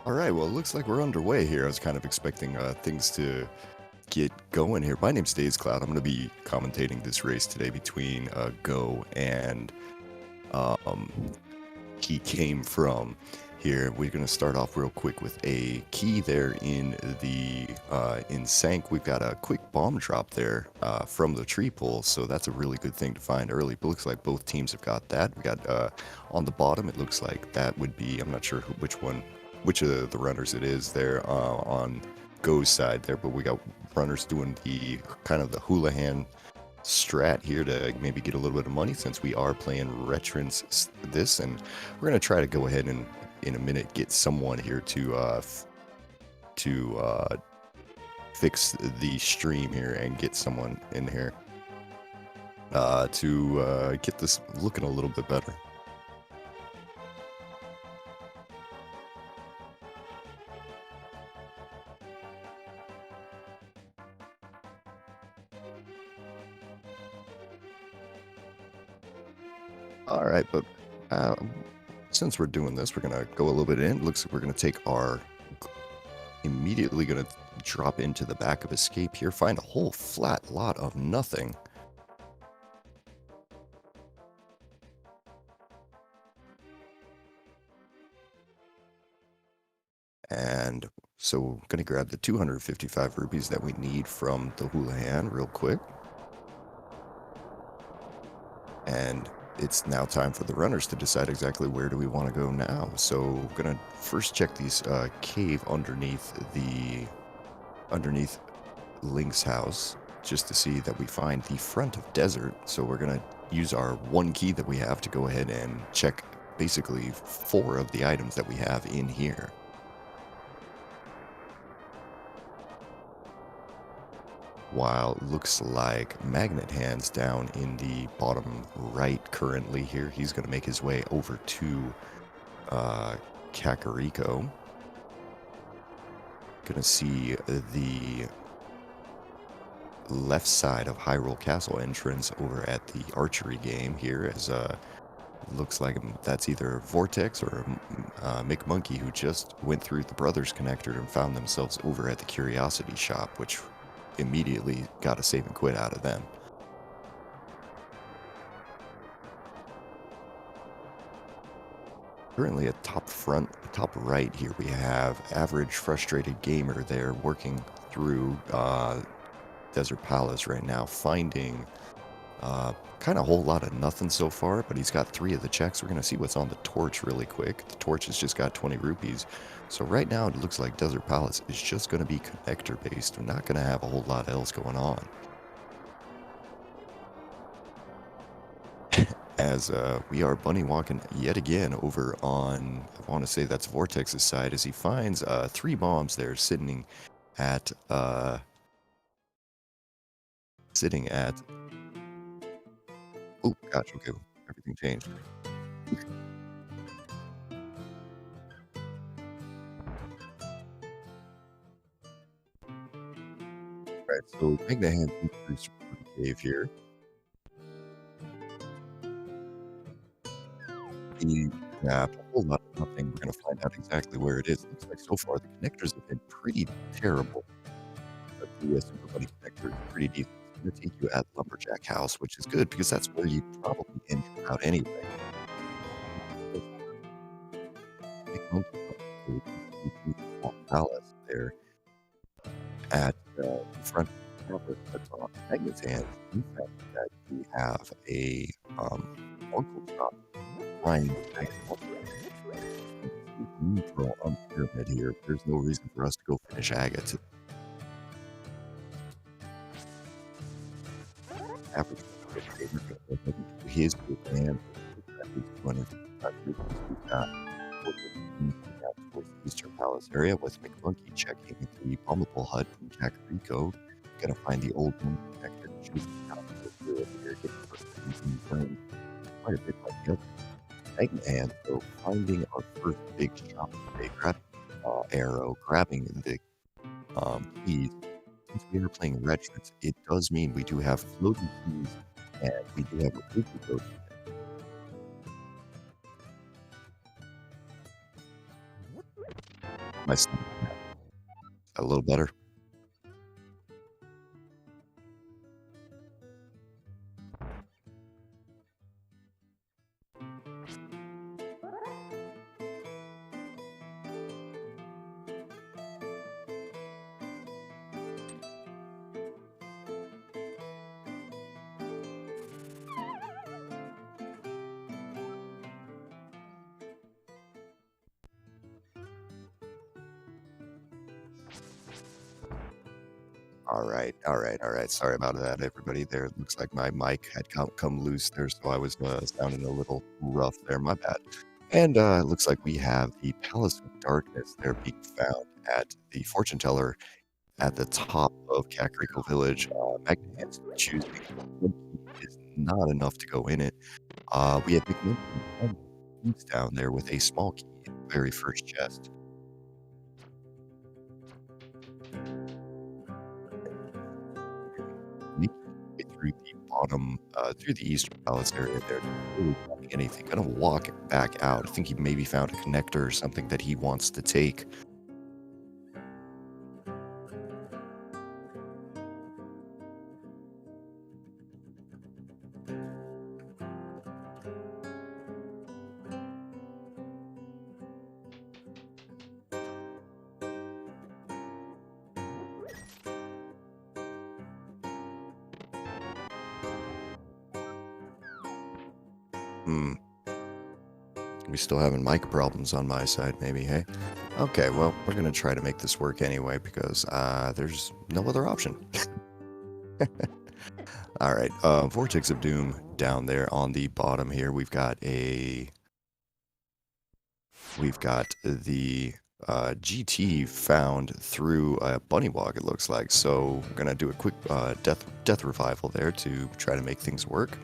All right, well, it looks like we're underway here. I was kind of expecting things to get going here. My name's Days Cloud. I'm going to be commentating this race today between Go and um, He Came From. Here, we're going to start off real quick with a key there in the in Sank. We've got a quick bomb drop there from the tree pole, so that's a really good thing to find early. But looks like both teams have got that. We got on the bottom. It looks like that would be. I'm not sure which of the runners it is there on Go's side there, but we got runners doing the kind of the Houlihan strat here to maybe get a little bit of money since we are playing Retrance this, and we're going to try to go ahead and in a minute get someone here to fix the stream here and get someone in here to get this looking a little bit better. All right, but since we're doing this, we're gonna go a little bit in. Looks like we're gonna take our immediately gonna drop into the back of escape here, find a whole flat lot of nothing. And so we're gonna grab the 255 rupees that we need from the Houlihan real quick. And it's now time for the runners to decide exactly where do we want to go now. So we're gonna first check these cave underneath Link's house just to see that we find the front of desert. So we're gonna use our one key that we have to go ahead and check basically 4 of the items that we have in here. While it looks like Magnet Hands down in the bottom right currently here, he's going to make his way over to Kakariko. Gonna see the left side of Hyrule Castle entrance over at the archery game here, as looks like that's either Vortex or McMonkey, who just went through the Brothers Connector and found themselves over at the Curiosity Shop, which immediately got a save and quit out of them. Currently at top right here, we have Average Frustrated Gamer there working through Desert Palace right now, finding kind of a whole lot of nothing so far, but he's got 3 of the checks. We're going to see what's on the torch really quick. The torch has just got 20 rupees. So right now it looks like Desert Palace is just going to be connector based. We're not going to have a whole lot else going on. As we are bunny walking yet again over on, I want to say that's Vortex's side, as he finds 3 bombs there at, sitting at, oh gosh, okay, everything changed. Right, so Magna Hand through the cave here. The map, a whole lot of nothing. We're gonna find out exactly where it is. Looks like so far the connectors have been pretty terrible. But the Super Buddy connector is pretty decent. It's gonna take you at Lumberjack House, which is good because that's where you probably end out anyway. Big Monkey Palace there at the front of the Magnus Hands. In fact, that we have a uncle shop flying neutral on the pyramid here. There's no reason for us to go finish agate. Average his and towards the Eastern Palace area with McMonkey checking the bombable hut from Jack Rico. Gonna find the old one connected choosing out here, getting first quite a bit like the other. And so finding our first big shop today, grabbing arrow, grabbing the keys. Since we are playing Retrance, it does mean we do have floating keys and we do have a rupee code. my son a little better. All right. Sorry about that, everybody. There, it looks like my mic had come loose there, so I was sounding a little rough there. My bad. And it looks like we have the Palace of Darkness there being found at the fortune teller at the top of Kakariko Village. Magnet choosing is not enough to go in it. We had keys down there with a small key in the very first chest. Making his way through the bottom, through the eastern palace area there, not really finding anything. Gonna walk back out. I think he maybe found a connector or something that he wants to take. Hmm. We still having mic problems on my side, maybe, hey? Okay, well, we're gonna try to make this work anyway because there's no other option. All right, Vortex of Doom down there on the bottom here. We've got the GT found through a bunny walk, it looks like. So we're gonna do a quick death revival there to try to make things work.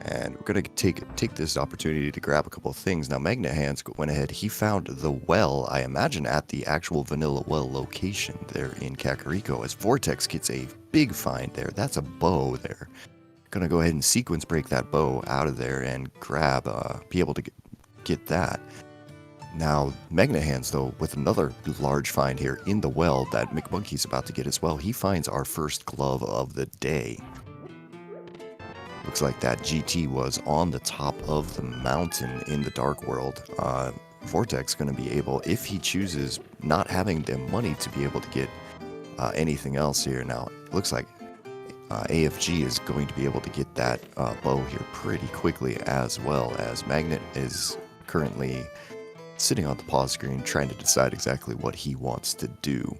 And we're going to take this opportunity to grab a couple of things. Now, Magnet Hands went ahead. He found the well, I imagine, at the actual vanilla well location there in Kakariko, as Vortex gets a big find there. That's a bow there. Going to go ahead and sequence break that bow out of there and grab, be able to get that. Now, Magnet Hands, though, with another large find here in the well that McMonkey's about to get as well, he finds our first glove of the day. Looks like that GT was on the top of the mountain in the Dark World. Vortex going to be able, if he chooses not having the money to be able to get anything else here. Now, it looks like AFG is going to be able to get that bow here pretty quickly, as well as Magnet is currently sitting on the pause screen trying to decide exactly what he wants to do.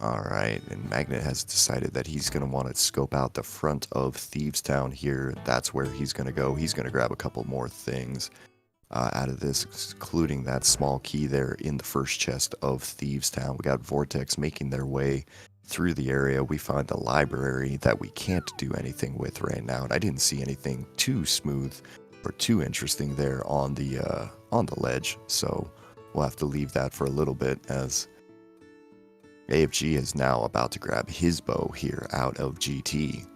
Alright, and Magnet has decided that he's going to want to scope out the front of Thieves Town here. That's where he's going to go. He's going to grab a couple more things out of this, including that small key there in the first chest of Thieves Town. We got Vortex making their way through the area. We find the library that we can't do anything with right now, and I didn't see anything too smooth or too interesting there on the ledge, so we'll have to leave that for a little bit, as AFG is now about to grab his bow here out of GT.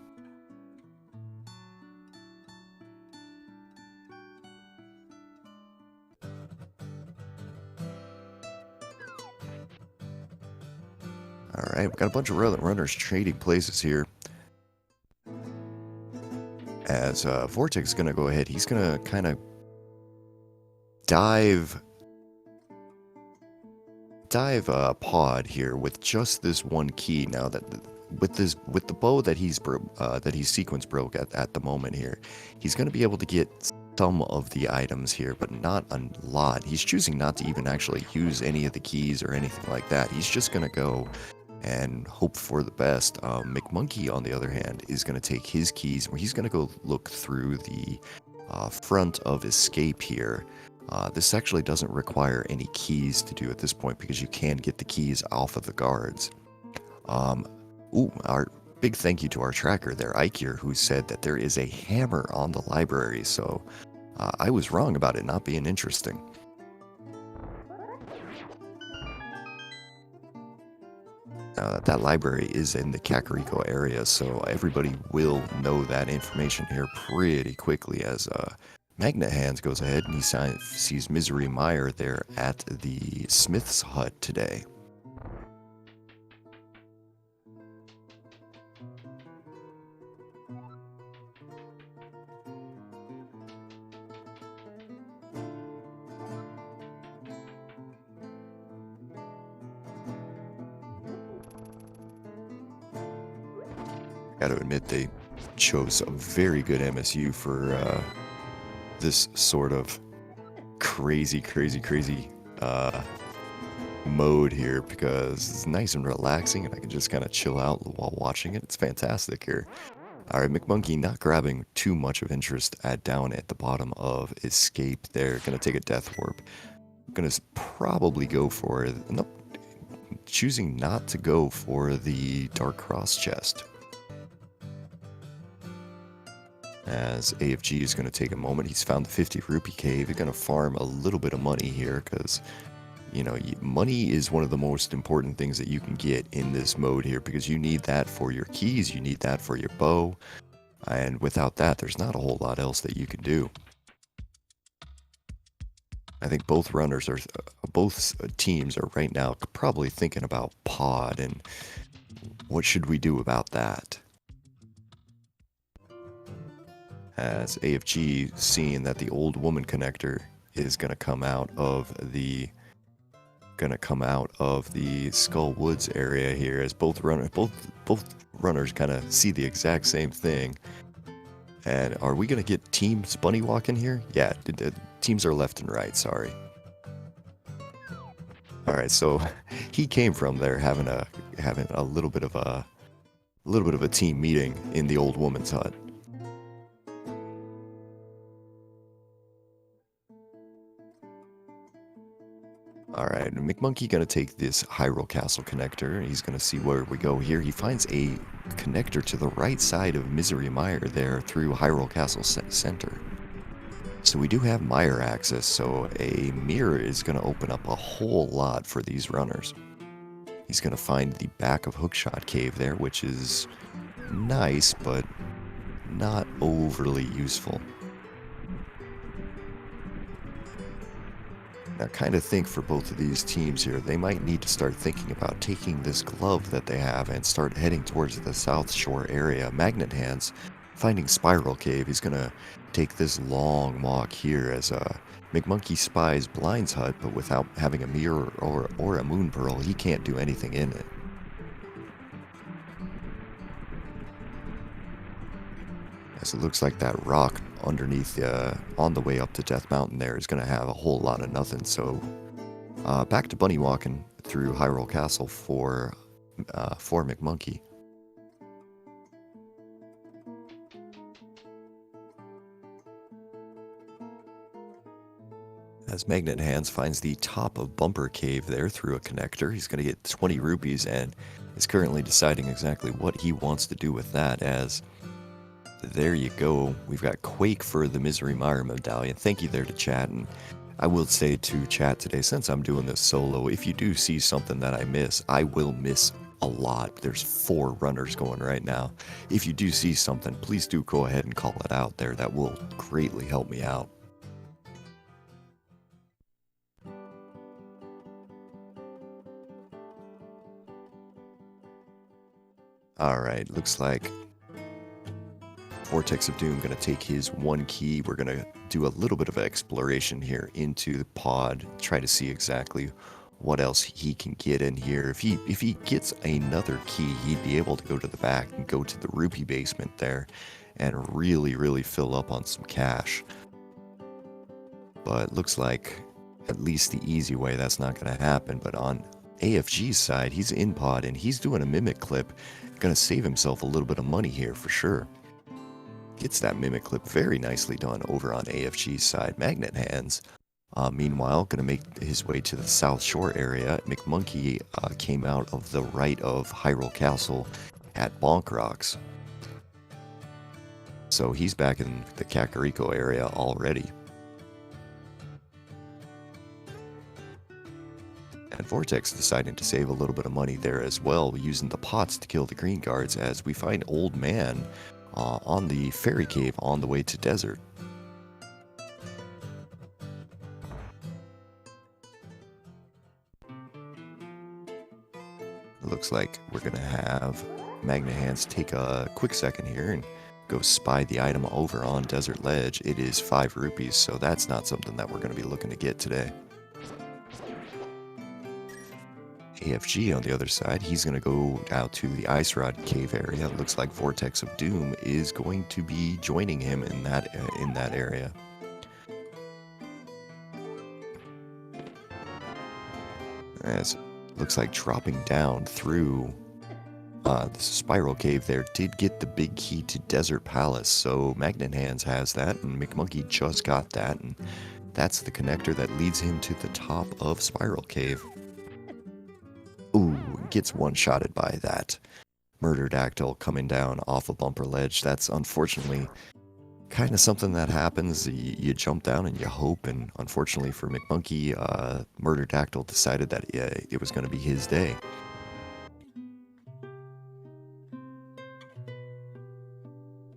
Alright, we've got a bunch of runners trading places here. As Vortex is going to go ahead, he's going to kind of dive pod here with just this one key. Now that with the bow that he's sequence broke at the moment here, he's going to be able to get some of the items here, but not a lot. He's choosing not to even actually use any of the keys or anything like that. He's just going to go and hope for the best. McMonkey, on the other hand, is going to take his keys, where he's going to go look through the front of Escape here. This actually doesn't require any keys to do at this point, because you can get the keys off of the guards. Our big thank you to our tracker there, Ikir, who said that there is a hammer on the library, so I was wrong about it not being interesting. Now, that library is in the Kakariko area, so everybody will know that information here pretty quickly as Magnet Hands goes ahead and he sees Misery Meyer there at the Smith's hut today. Gotta admit, they chose a very good MSU for this sort of crazy mode here, because it's nice and relaxing and I can just kind of chill out while watching it. It's fantastic here. Alright, McMonkey not grabbing too much of interest down at the bottom of Escape there. Gonna take a Death Warp. Gonna probably go for it. Nope. Choosing not to go for the Dark Cross chest. As AFG is going to take a moment. He's found the 50 rupee cave. He's going to farm a little bit of money here because, you know, money is one of the most important things that you can get in this mode here, because you need that for your keys, you need that for your bow, and without that, there's not a whole lot else that you can do. I think both runners are, both teams are right now probably thinking about pod and what should we do about that. As AFG seeing that the old woman connector is going to come out of the Skull Woods area here, as both runners kind of see the exact same thing. And are we going to get teams bunny walking here? Yeah, teams are left and right, sorry. All right, so he came from there having a little bit of a team meeting in the old woman's hut. Alright, McMonkey gonna take this Hyrule Castle connector, and he's gonna see where we go here. He finds a connector to the right side of Misery Meyer there through Hyrule Castle Center. So we do have Meyer access, so a mirror is gonna open up a whole lot for these runners. He's gonna find the back of Hookshot Cave there, which is nice, but not overly useful. I kind of think for both of these teams here, they might need to start thinking about taking this glove that they have and start heading towards the South Shore area. Magnet Hands finding Spiral Cave. He's going to take this long walk here as McMonkey spies Blind's hut, but without having a mirror or a moon pearl, he can't do anything in it. As it looks like that rock underneath on the way up to Death Mountain there is going to have a whole lot of nothing. So back to bunny walking through Hyrule Castle for McMonkey. As Magnet Hands finds the top of Bumper Cave there through a connector, he's going to get 20 rupees and is currently deciding exactly what he wants to do with that. As there you go, we've got Quake for the Misery Meyer medallion. Thank you there to chat, and I will say to chat today, since I'm doing this solo, if you do see something that I miss, I will miss a lot. There's 4 runners going right now. If you do see something, please do go ahead and call it out there. That will greatly help me out. Alright, looks like Vortex of Doom going to take his 1 key. We're going to do a little bit of exploration here into the pod, try to see exactly what else he can get in here. If he gets another key, he'd be able to go to the back and go to the rupee basement there and really fill up on some cash. But looks like at least the easy way that's not going to happen. But on AFG's side, he's in pod and he's doing a mimic clip, going to save himself a little bit of money here for sure. Gets that mimic clip very nicely done over on AFG's side. Magnet Hands, meanwhile, going to make his way to the South Shore area. McMonkey came out of the right of Hyrule Castle at Bonk Rocks. So he's back in the Kakariko area already. And Vortex deciding to save a little bit of money there as well, using the pots to kill the green guards as we find Old Man on the fairy cave on the way to desert. It looks like we're going to have Magna Hands take a quick second here and go spy the item over on Desert Ledge. It is 5 rupees, so that's not something that we're going to be looking to get today. AFG on the other side, he's going to go out to the Ice Rod Cave area. It looks like Vortex of Doom is going to be joining him in that area. As looks like dropping down through the Spiral Cave there did get the big key to Desert Palace. So Magnet Hands has that, and McMonkey just got that, and that's the connector that leads him to the top of Spiral Cave. Ooh, gets one-shotted by that Murderdactyl coming down off a bumper ledge. That's unfortunately kind of something that happens. You jump down and you hope, and unfortunately for McMonkey, Murderdactyl decided that it was going to be his day.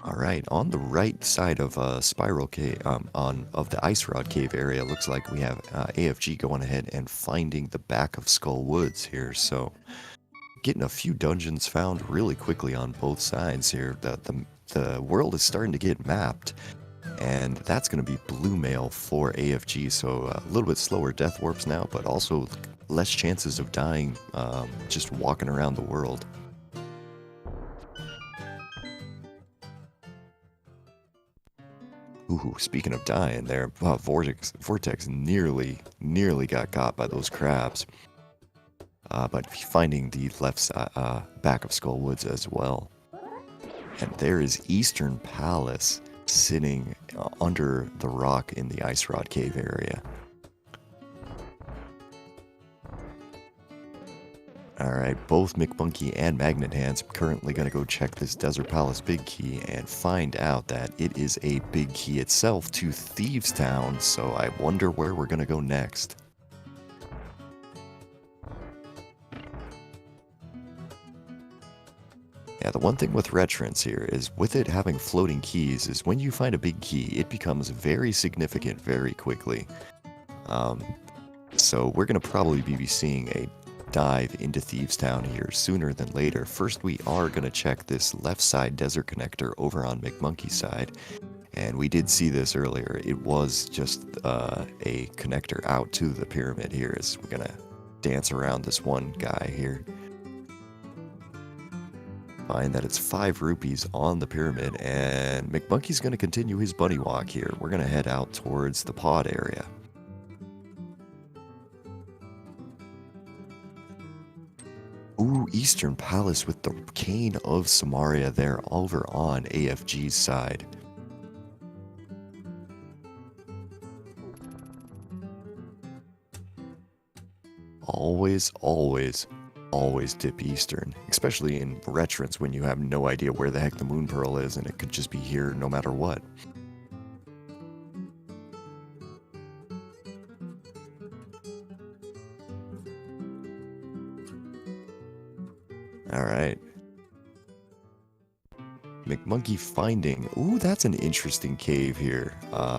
Alright, on the right side of Spiral Cave, of the Ice Rod Cave area, looks like we have AFG going ahead and finding the back of Skull Woods here, so getting a few dungeons found really quickly on both sides here. The world is starting to get mapped, and that's going to be blue mail for AFG, so a little bit slower death warps now, but also less chances of dying just walking around the world. Ooh, speaking of dying there, Vortex nearly got caught by those crabs. But finding the left side, back of Skull Woods as well. And there is Eastern Palace sitting under the rock in the Ice Rod Cave area. Alright, both McMonkey and Magnet Hands currently going to go check this Desert Palace big key and find out that it is a big key itself to Thieves Town, so I wonder where we're going to go next. Yeah, the one thing with Retrance here is with it having floating keys is when you find a big key, it becomes very significant very quickly. So we're going to probably be seeing a dive into Thieves Town here sooner than later. First, we are going to check this left side desert connector over on McMonkey's side. And we did see this earlier. It was just a connector out to the pyramid here as we're going to dance around this one guy here. Find that it's 5 rupees on the pyramid, and McMonkey's going to continue his bunny walk here. We're going to head out towards the pod area. Ooh, Eastern Palace with the Cane of Samaria there over on AFG's side. Always dip Eastern, especially in Retrance when you have no idea where the heck the Moon Pearl is and it could just be here no matter what. Alright. McMonkey finding... Ooh, that's an interesting cave here.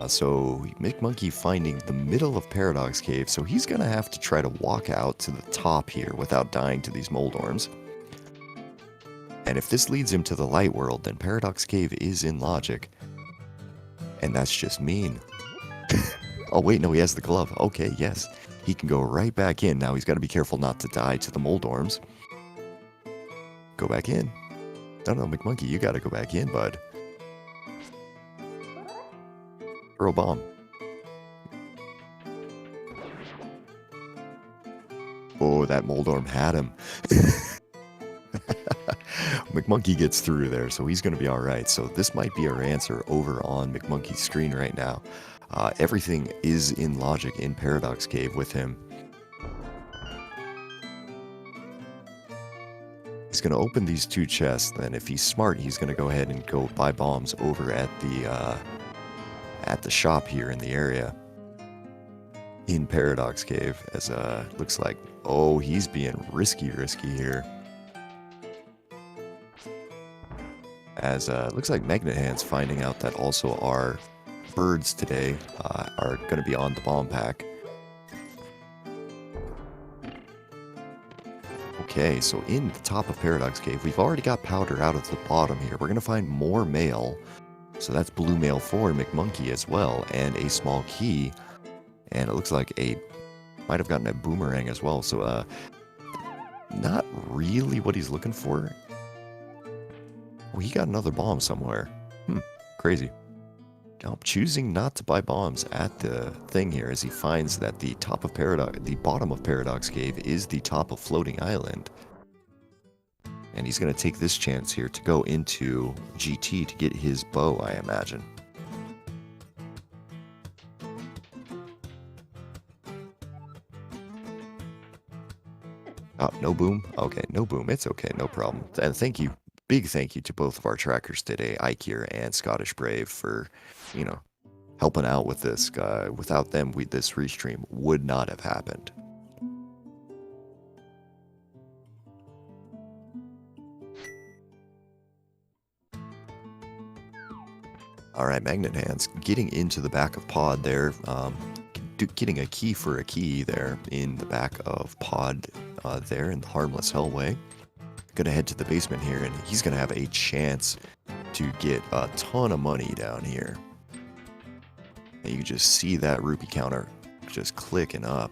So McMonkey finding the middle of Paradox Cave, so he's going to have to try to walk out to the top here without dying to these Moldorms. And if this leads him to the light world, then Paradox Cave is in logic. And that's just mean. Oh wait, no, he has the glove. Okay, yes. He can go right back in. Now he's got to be careful not to die to the Moldorms. Go back in. No, McMonkey, you gotta go back in, bud. Throw a bomb. Oh, that Moldorm had him. McMonkey gets through there, so he's gonna be alright. So this might be our answer over on McMonkey's screen right now. Everything is in logic in Paradox Cave with him. He's going to open these 2 chests, then if he's smart, he's going to go ahead and go buy bombs over at the shop here in the area. in Paradox Cave, as looks like, oh, he's being risky here. As looks like Magnet Hands finding out that also our birds today are going to be on the bomb pack. Okay, so in the top of Paradox Cave, we've already got powder out of the bottom here. We're going to find more mail. So that's blue mail for McMonkey as well, and a small key. And it looks like might have gotten a boomerang as well. So not really what he's looking for. Well, he got another bomb somewhere. Crazy. Now, choosing not to buy bombs at the thing here as he finds that the bottom of Paradox Cave is the top of Floating Island. And he's going to take this chance here to go into GT to get his bow, I imagine. Oh, no boom? Okay, no boom. It's okay, no problem. And big thank you to both of our trackers today, Ikir and Scottish Brave, for, helping out with this. Without them, this restream would not have happened. Alright, Magnet Hands, getting into the back of Pod there, getting a key for a key there in the back of Pod there in the Harmless Hellway. Gonna head to the basement here, and he's gonna have a chance to get a ton of money down here. And you can just see that rupee counter just clicking up.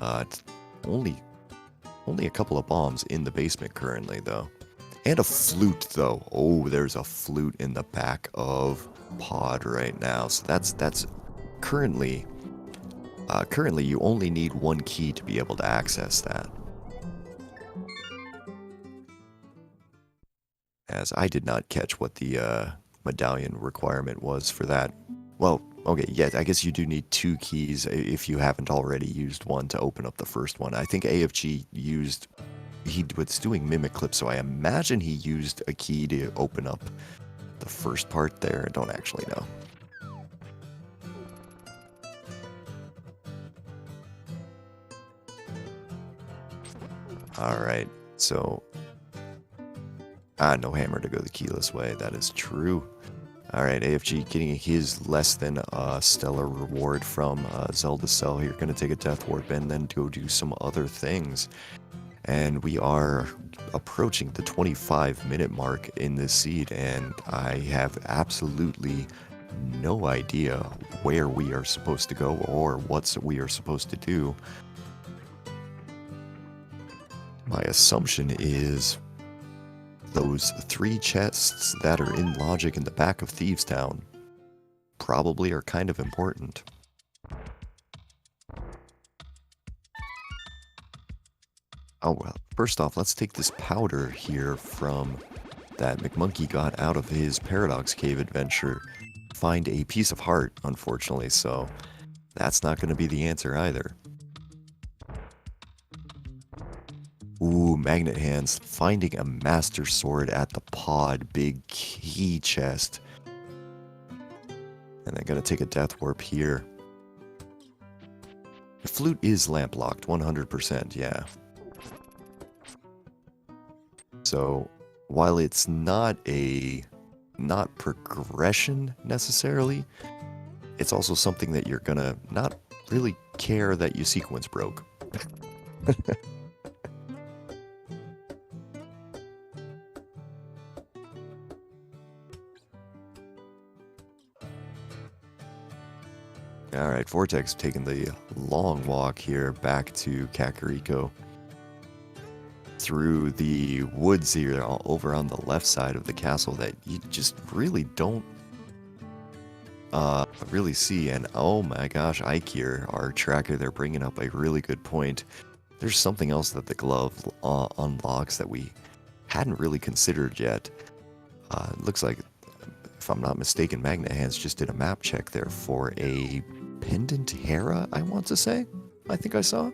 It's only a couple of bombs in the basement currently, though. And a flute, though. Oh, there's a flute in the back of Pod right now. So that's currently you only need one key to be able to access that. As I did not catch what the medallion requirement was for that. Well, okay, yeah, I guess you do need 2 keys if you haven't already used one to open up the first one. I think AFG he was doing Mimic Clip, so I imagine he used a key to open up the first part there. I don't actually know. Alright, so... no hammer to go the keyless way, that is true. Alright, AFG getting his less than stellar reward from Zelda Cell here. Gonna take a Death Warp and then go do some other things. And we are approaching the 25-minute mark in this seed, and I have absolutely no idea where we are supposed to go or what we are supposed to do. My assumption is those 3 chests that are in Logic in the back of Thieves Town probably are kind of important. Oh, well, first off, let's take this powder here from that McMonkey got out of his Paradox Cave adventure. Find a piece of heart, unfortunately, so that's not going to be the answer either. Ooh, Magnet Hands finding a Master Sword at the Pod big key chest. And then going to take a Death Warp here. The flute is lamp locked, 100%, yeah. So, while it's not progression necessarily, it's also something that you're gonna not really care that your sequence broke. Alright, Vortex taking the long walk here back to Kakariko. Through the woods here over on the left side of the castle that you just really don't really see. And oh my gosh, Ikir, our tracker, they're bringing up a really good point. There's something else that the glove unlocks that we hadn't really considered yet. It looks like, if I'm not mistaken, Magnet Hands just did a map check there for a pendant Hera, I want to say. I think I saw.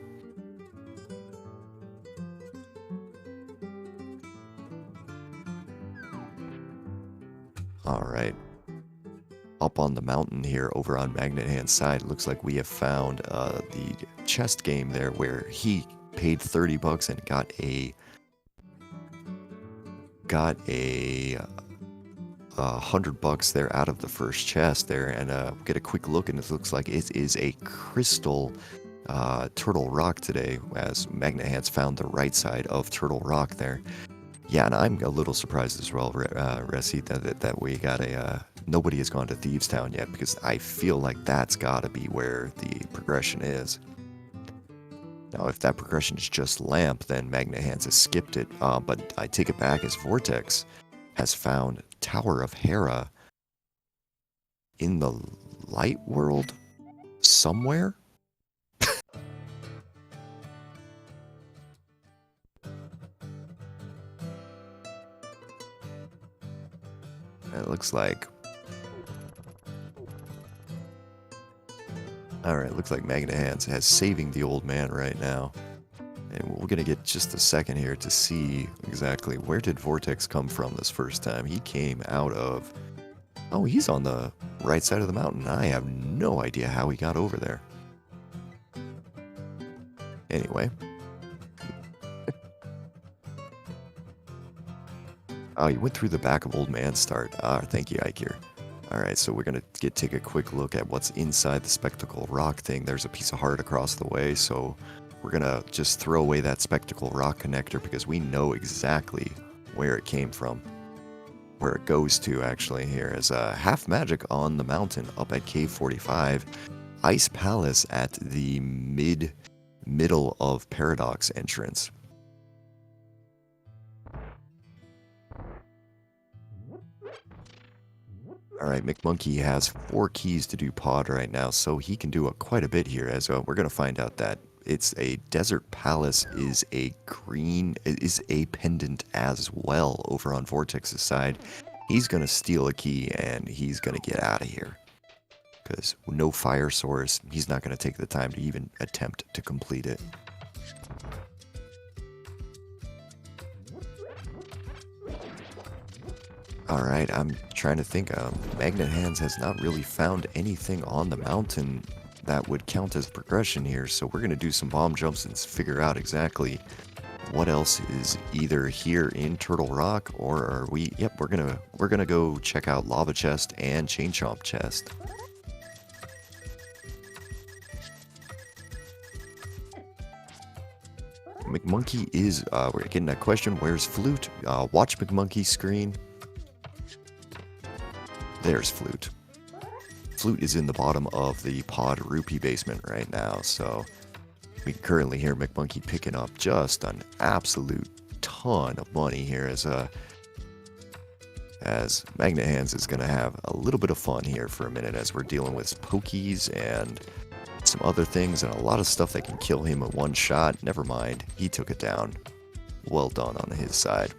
Alright. up on the mountain here over on Magnet Hand's side, it looks like we have found the chest game there where he paid 30 bucks and got a 100 bucks there out of the first chest there, and get a quick look, and it looks like it is a crystal Turtle Rock today, as Magnet Hands found the right side of Turtle Rock there. Yeah, and I'm a little surprised as well, Resi, that we got a nobody has gone to Thieves Town yet, because I feel like that's got to be where the progression is. Now, if that progression is just Lamp, then Magnet Hands has skipped it, but I take it back as Vortex has found Tower of Hera in the light world somewhere? It looks like... Alright, looks like Magnet Hands has saving the old man right now. And we're going to get just a second here to see exactly where did Vortex come from this first time. He came out of... Oh, he's on the right side of the mountain. I have no idea how he got over there. Anyway. Oh, you went through the back of Old Man's Start. Thank you, Ikir. Alright, so we're going to take a quick look at what's inside the Spectacle Rock thing. There's a piece of heart across the way, so we're going to just throw away that Spectacle Rock connector because we know exactly where it came from. Where it goes to, actually, here is Half Magic on the mountain up at Cave 45. Ice Palace at the middle of Paradox entrance. Alright, McMonkey has 4 keys to do pod right now, so he can do quite a bit here, as we're going to find out that it's a Desert Palace is a pendant as well over on Vortex's side. He's going to steal a key and he's going to get out of here. Because no fire source, he's not going to take the time to even attempt to complete it. Alright, I'm trying to think. Magnet Hands has not really found anything on the mountain that would count as progression here, so we're going to do some bomb jumps and figure out exactly what else is either here in Turtle Rock, or are we... Yep, we're gonna go check out Lava Chest and Chain Chomp Chest. McMonkey is... we're getting that question, where's Flute? Watch McMonkey's screen. There's Flute. Flute is in the bottom of the Pod Rupee basement right now, so we can currently hear McMonkey picking up just an absolute ton of money here as Magnet Hands is going to have a little bit of fun here for a minute as we're dealing with pokies and some other things and a lot of stuff that can kill him in one shot. Never mind, he took it down. Well done on his side.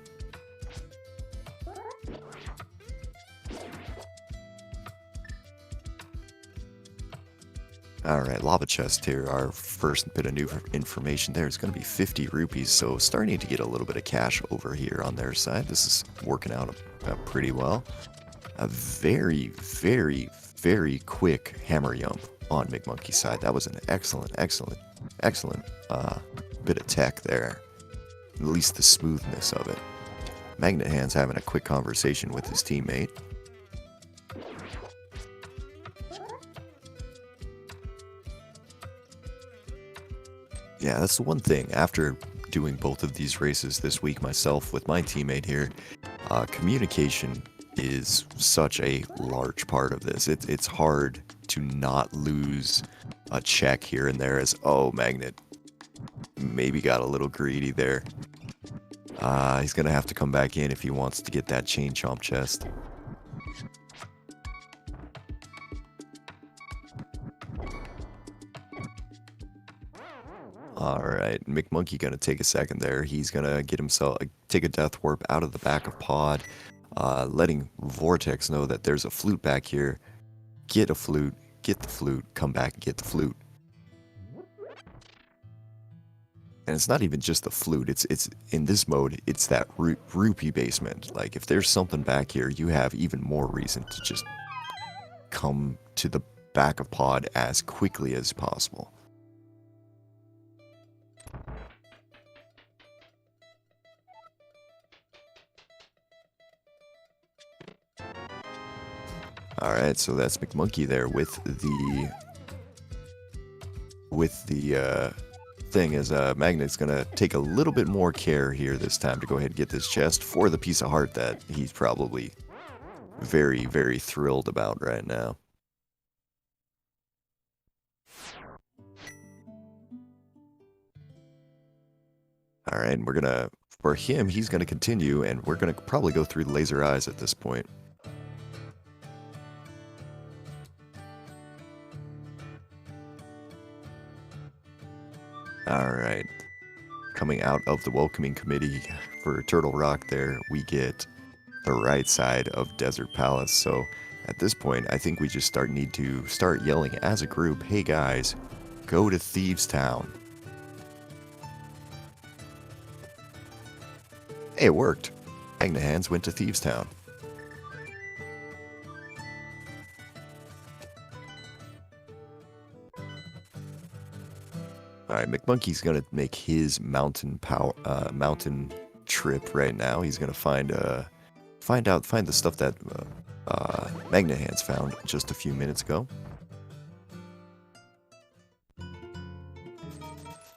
Alright, Lava Chest here, our first bit of new information there is going to be 50 rupees, so starting to get a little bit of cash over here on their side. This is working out pretty well. A very, very, very quick hammer yump on McMonkey's side. That was an excellent bit of tech there. At least the smoothness of it. Magnet Hands having a quick conversation with his teammate. Yeah, that's the one thing. After doing both of these races this week myself with my teammate here, communication is such a large part of this. It's hard to not lose a check here and there as, oh, Magnet maybe got a little greedy there. He's going to have to come back in if he wants to get that Chain Chomp chest. Alright, McMonkey gonna take a second there. He's gonna get himself, take a death warp out of the back of Pod, letting Vortex know that there's a flute back here. Get a flute, get the flute, come back and get the flute. And it's not even just the flute, it's in this mode, it's that rupee basement. Like, if there's something back here, you have even more reason to just come to the back of pod as quickly as possible. Alright, so that's McMonkey there with the thing, as Magnet's gonna take a little bit more care here this time to go ahead and get this chest for the piece of heart that he's probably very, very thrilled about right now. Alright, and we're gonna, for him, he's gonna continue, and we're gonna probably go through the laser eyes at this point. Alright, coming out of the welcoming committee for Turtle Rock there, we get the right side of Desert Palace. So at this point, I think we just need to start yelling as a group, hey guys, go to Thieves Town. Hey, it worked. Magnet Hands went to Thieves Town. Alright, McMonkey's gonna make his mountain trip right now. He's gonna find the stuff that Magnet Hands found just a few minutes ago.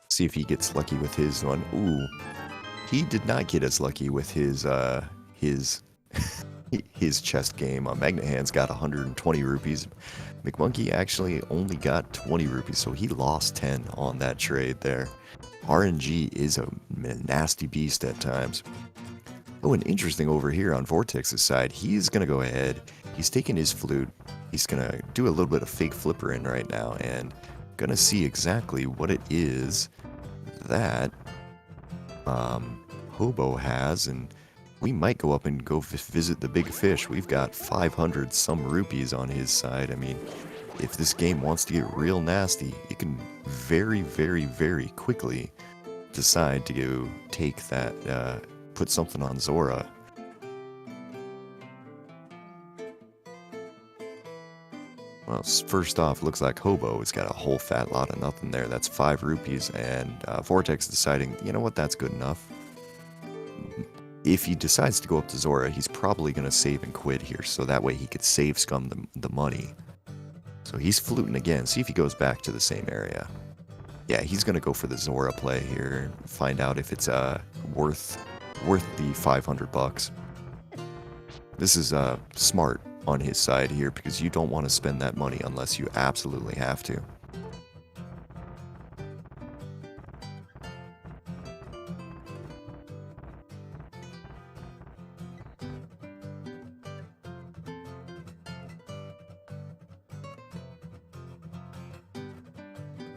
See if he gets lucky with his one. Ooh, he did not get as lucky with his his chest game. Magnet Hands got 120 rupees. McMonkey actually only got 20 rupees, so he lost 10 on that trade there. RNG is a nasty beast at times. Oh, and interesting over here on Vortex's side, he's going to go ahead. He's taking his flute. He's going to do a little bit of fake flipper in right now and going to see exactly what it is that Hobo has, and we might go up and go visit the big fish. We've got 500 some rupees on his side. I mean, if this game wants to get real nasty, it can very, very, very quickly decide to go take that, put something on Zora. Well, first off, looks like Hobo has got a whole fat lot of nothing there. That's 5 rupees, and Vortex deciding, you know what, that's good enough. If he decides to go up to Zora, he's probably going to save and quit here, so that way he could save Scum the money. So he's fluting again, see if he goes back to the same area. Yeah, he's going to go for the Zora play here, and find out if it's worth the 500 bucks. This is smart on his side here, because you don't want to spend that money unless you absolutely have to.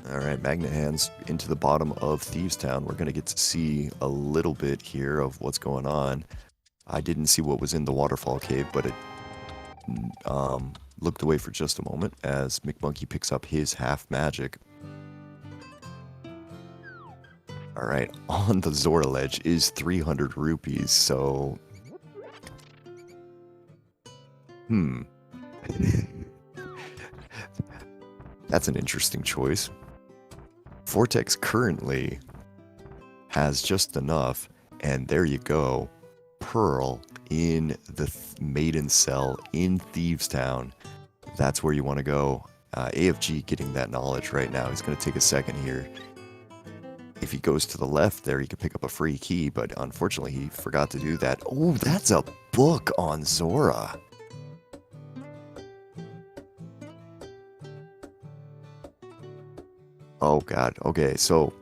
Alright, Magnet Hands into the bottom of Thieves Town. We're going to get to see a little bit here of what's going on. I didn't see what was in the waterfall cave, but it looked away for just a moment as McMonkey picks up his half magic. Alright, on the Zora ledge is 300 rupees, so... That's an interesting choice. Vortex currently has just enough, and there you go. Pearl in the Maiden Cell in Thieves Town. That's where you want to go. AFG getting that knowledge right now. He's going to take a second here. If he goes to the left there, he could pick up a free key, but unfortunately he forgot to do that. Oh, that's a book on Zora. Oh god, okay, so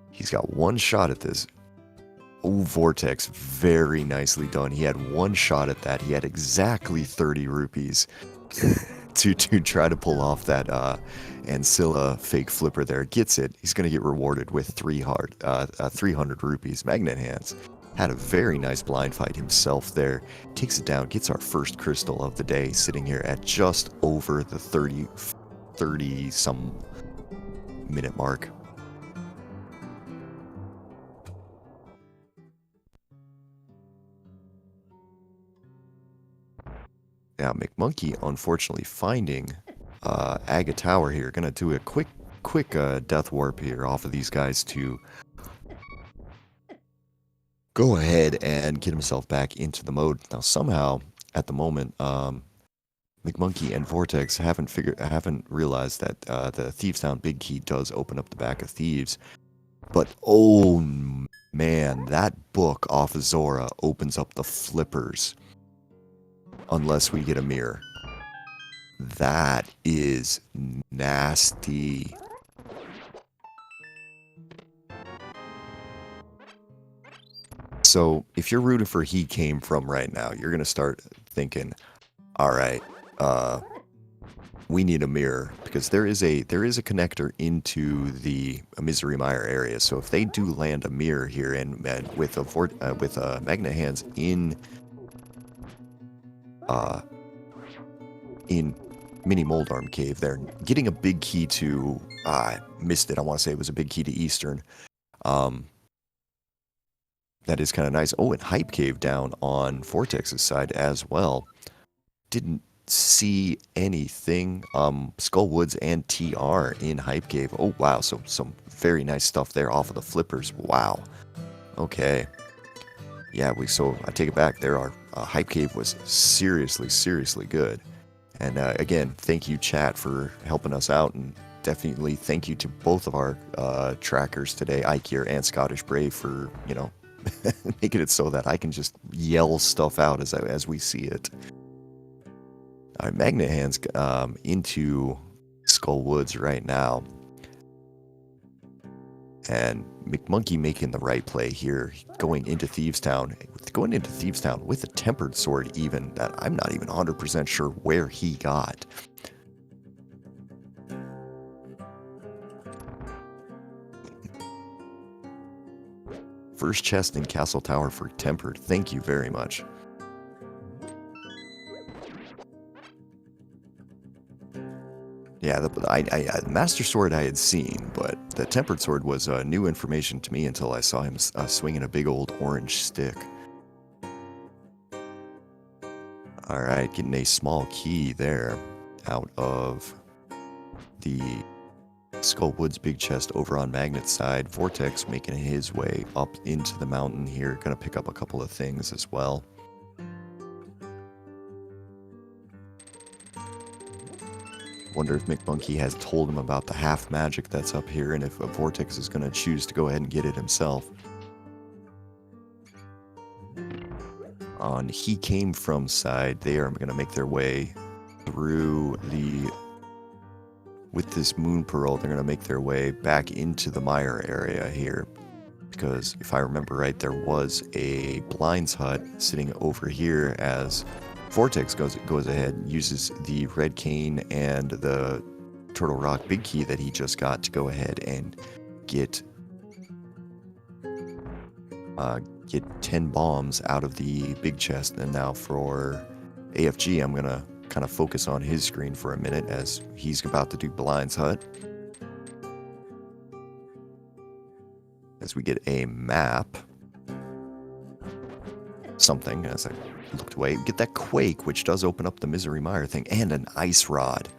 he's got one shot at this. Oh, Vortex, very nicely done. He had one shot at that. He had exactly 30 rupees to try to pull off that Ancilla fake flipper there. Gets it. He's going to get rewarded with 300 rupees. Magnet Hands had a very nice blind fight himself there. Takes it down, gets our first crystal of the day, sitting here at just over the 30 some minute mark. Now, McMonkey, unfortunately, finding Aga Tower here. Gonna do a quick death warp here off of these guys to go ahead and get himself back into the mode. Now, somehow, at the moment, McMonkey and Vortex haven't realized that the Thieves Town Big Key does open up the back of Thieves. But, oh man, that book off of Zora opens up the flippers. Unless we get a mirror. That is nasty. So, if you're rooting for He Came From right now, you're going to start thinking, alright, we need a mirror, because there is a connector into the Misery Mire area. So if they do land a mirror here and with Magnet Hands in Mini Moldarm Cave, they're getting a big key to I missed it. I want to say it was a big key to Eastern. That is kind of nice. Oh, and Hype Cave down on Vortex's side as well. Didn't see anything. Skull Woods and TR in Hype Cave. Oh wow, so some very nice stuff there off of the flippers. Wow. Okay. Yeah, so I take it back. There are Hype Cave was seriously good. And again, thank you chat for helping us out, and definitely thank you to both of our trackers today, Ikir and Scottish Brave, for making it so that I can just yell stuff out as we see it. All right, Magnet Hands into Skull Woods right now. And McMonkey making the right play here, going into Thieves Town. Going into Thieves Town with a Tempered Sword even, that I'm not even 100% sure where he got. First chest in Castle Tower for Tempered. Thank you very much. Yeah, the Master Sword I had seen, but the Tempered Sword was new information to me until I saw him swinging a big old orange stick. Alright, getting a small key there out of the Skull Woods big chest over on Magnet's side. Vortex making his way up into the mountain here. Gonna pick up a couple of things as well. Wonder if McMonkey has told him about the half magic that's up here, and if Vortex is going to choose to go ahead and get it himself. On He Came From side, they are going to make their way through with this Moon Pearl, they're going to make their way back into the Mire area here. Because if I remember right, there was a Blinds Hut sitting over here as Vortex goes ahead and uses the Red Cane and the Turtle Rock Big Key that he just got to go ahead and get 10 bombs out of the big chest. And now for AFG, I'm going to kind of focus on his screen for a minute as he's about to do Blinds Hut. As we get a map. Something as I looked away. Get that Quake, which does open up the Misery Mire thing, and an Ice Rod.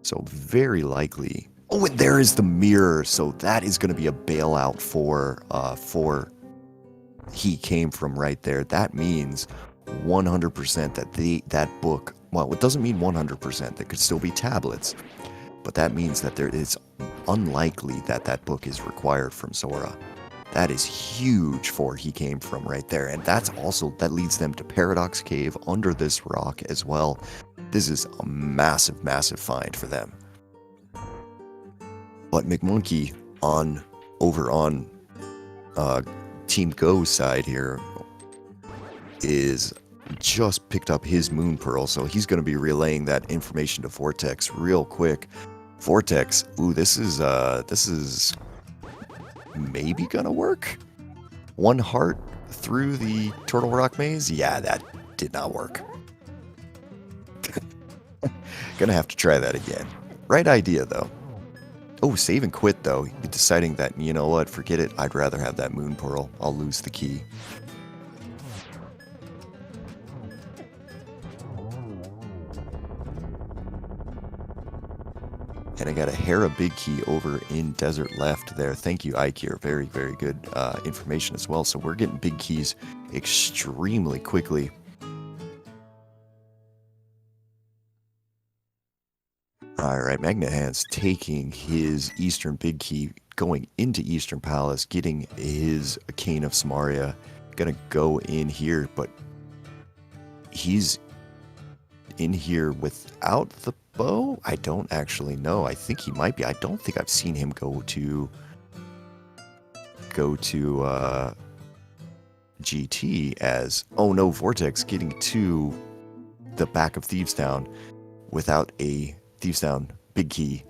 So very likely. Oh, and there is the mirror. So that is going to be a bailout for He Came From right there. That means 100% that that book. Well, it doesn't mean 100%. There could still be tablets, but that means that there is unlikely that that book is required from Zora. That is huge for He Came From right there. And that leads them to Paradox Cave under this rock as well. This is a massive find for them. But McMonkey over on Team Go's side here is just picked up his Moon Pearl, so he's going to be relaying that information to Vortex real quick. Vortex, ooh, this is maybe gonna work. 1 heart through the Turtle Rock maze? Yeah, that did not work. Gonna have to try that again. Right idea, though. Oh, save and quit, though. Deciding that, you know what, forget it. I'd rather have that Moon Pearl. I'll lose the key. And I got a Hera big key over in Desert Left there. Thank you, Ikir. Very, very good information as well. So we're getting big keys extremely quickly. Alright, Magnet Hands taking his Eastern big key, going into Eastern Palace, getting his Cane of Samaria. Gonna go in here, but he's in here without the bow? I don't actually know. I think he might be. I don't think I've seen him go to GT as, oh no, Vortex getting to the back of Thieves Town without a Thieves Town big key,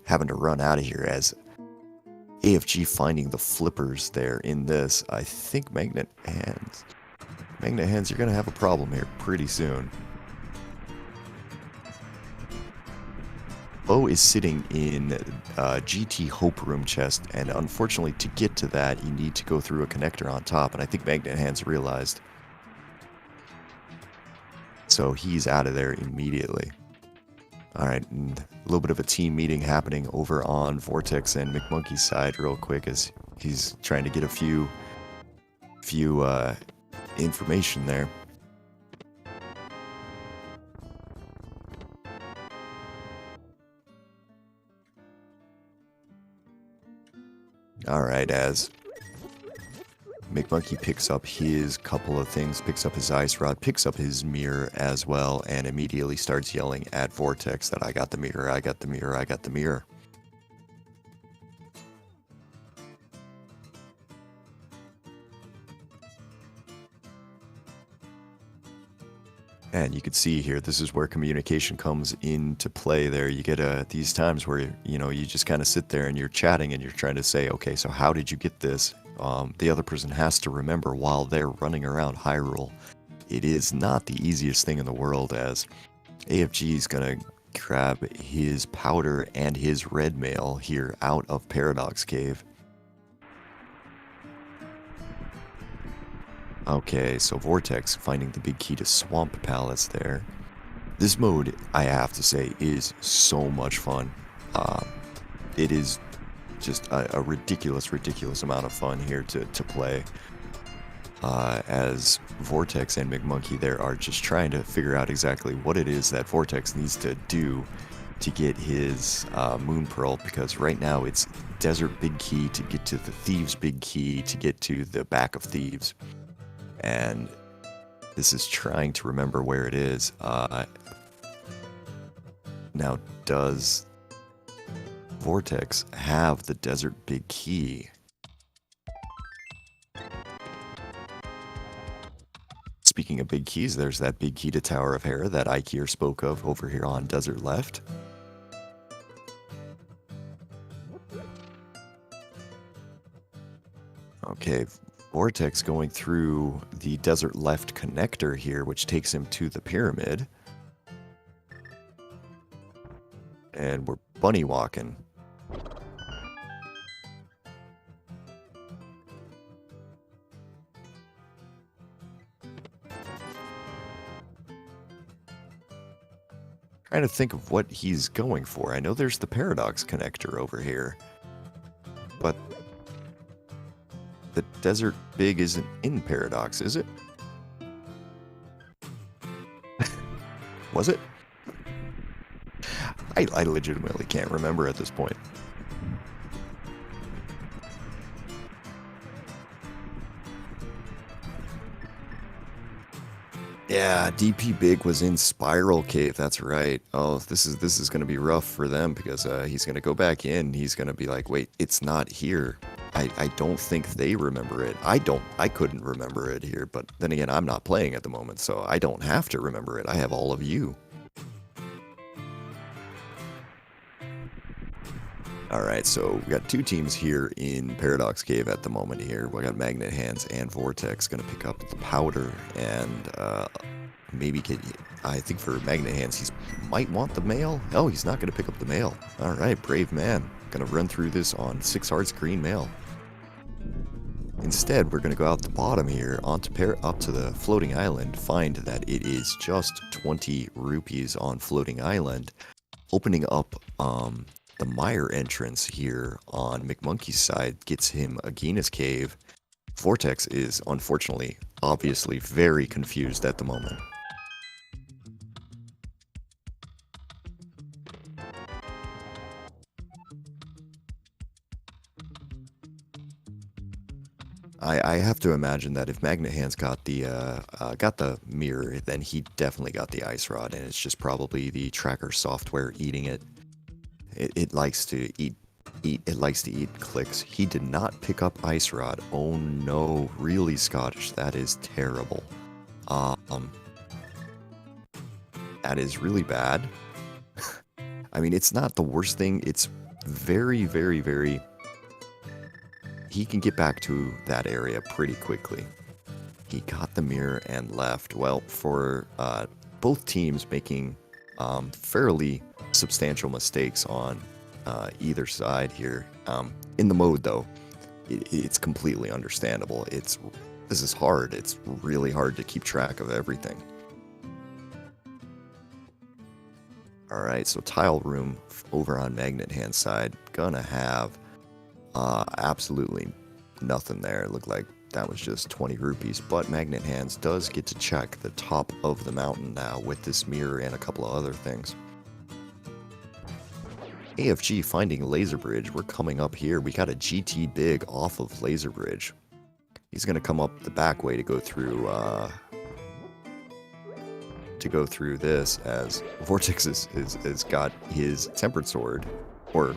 having to run out of here as AFG finding the flippers there in this. I think Magnet Hands, you're gonna have a problem here pretty soon. Bo is sitting in GT Hope Room chest, and unfortunately to get to that, you need to go through a connector on top, and I think Magnet Hands realized. So he's out of there immediately. Alright, and a little bit of a team meeting happening over on Vortex and McMonkey's side real quick as he's trying to get a few information there. Alright, as McMonkey picks up his couple of things, picks up his ice rod, picks up his mirror as well, and immediately starts yelling at Vortex that I got the mirror, I got the mirror, I got the mirror. And you can see here, this is where communication comes into play there. You get these times where, you know, you just kind of sit there and you're chatting and you're trying to say, okay, so how did you get this? The other person has to remember while they're running around Hyrule. It is not the easiest thing in the world, as AFG is going to grab his powder and his red mail here out of Paradox Cave. Okay, so Vortex finding the big key to Swamp Palace there. This mode, I have to say, is so much fun. It is just a ridiculous amount of fun here to play. As Vortex and McMonkey there are just trying to figure out exactly what it is that Vortex needs to do to get his Moon Pearl, because right now it's Desert Big Key to get to the Thieves Big Key to get to the back of Thieves. And this is trying to remember where it is. Now, does Vortex have the Desert Big Key? Speaking of big keys, there's that big key to Tower of Hera that Ikir spoke of over here on Desert Left. Okay, Vortex going through the Desert Left connector here, which takes him to the pyramid. And we're bunny walking. Trying to think of what he's going for. I know there's the Paradox connector over here, but the Desert Big isn't in Paradox, is it? Was it? I legitimately can't remember at this point. Yeah, DP Big was in Spiral Cave. That's right. Oh, this is going to be rough for them, because he's going to go back in. He's going to be like, wait, it's not here. I don't think they remember it. I couldn't remember it here, but then again, I'm not playing at the moment, so I don't have to remember it. I have all of you. Alright, so we got two teams here in Paradox Cave at the moment here. We got Magnet Hands and Vortex going to pick up the powder and maybe get... I think for Magnet Hands, he might want the mail. Oh, he's not going to pick up the mail. Alright, brave man. Going to run through this on 6 hearts green mail. Instead, we're going to go out the bottom here up to the floating island, find that it is just 20 rupees on floating island. Opening up the Mire entrance here on McMonkey's side gets him Agina's Cave. Vortex is, unfortunately, obviously very confused at the moment. I have to imagine that if Magnet Hands got the mirror, then he definitely got the Ice Rod, and it's just probably the tracker software eating it. It likes to eat. It likes to eat clicks. He did not pick up Ice Rod. Oh no, really, Scottish. That is terrible. That is really bad. I mean, it's not the worst thing. It's very, very, very... He can get back to that area pretty quickly. He got the mirror and left. Well, for both teams making fairly substantial mistakes on either side here. In the mode, though, it's completely understandable. This is hard. It's really hard to keep track of everything. Alright, so Tile Room over on Magnet Hand's side. Gonna have absolutely nothing there. It looked like that was just 20 rupees. But Magnet Hands does get to check the top of the mountain now with this mirror and a couple of other things. AFG finding Laser Bridge. We're coming up here. We got a GT Big off of Laser Bridge. He's gonna come up the back way to go through this, as Vortex is got his Tempered Sword, or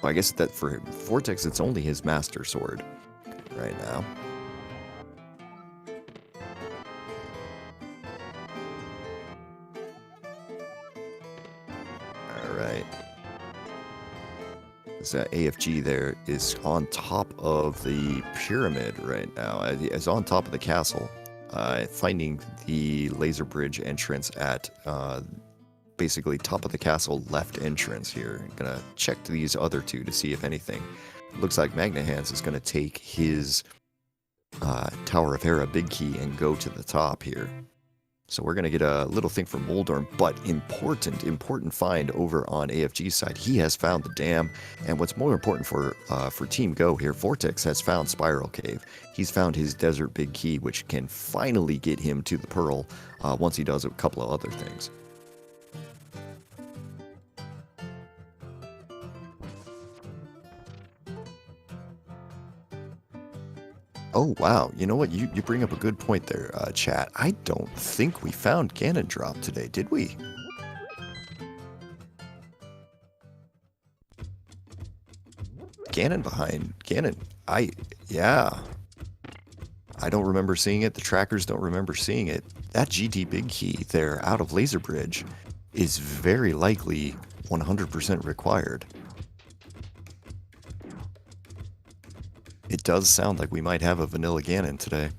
well, I guess that for Vortex it's only his Master Sword right now. Alright. So AFG there is on top of the pyramid right now. It's on top of the castle. Finding the Laser Bridge entrance at basically top of the castle left entrance here. Gonna check these other two to see if anything. Looks like Magnet Hands is gonna take his Tower of Hera big key and go to the top here. So we're gonna get a little thing from Moldorm, but important find over on AFG's side. He has found the dam, and what's more important for Team Go here, Vortex has found Spiral Cave. He's found his Desert Big Key, which can finally get him to the Pearl once he does a couple of other things. Oh, wow. You know what? You bring up a good point there, chat. I don't think we found Ganon Drop today, did we? Ganon. Yeah. I don't remember seeing it. The trackers don't remember seeing it. That GT Big Key there out of Laser Bridge is very likely 100% required. It does sound like we might have a Vanilla Ganon today.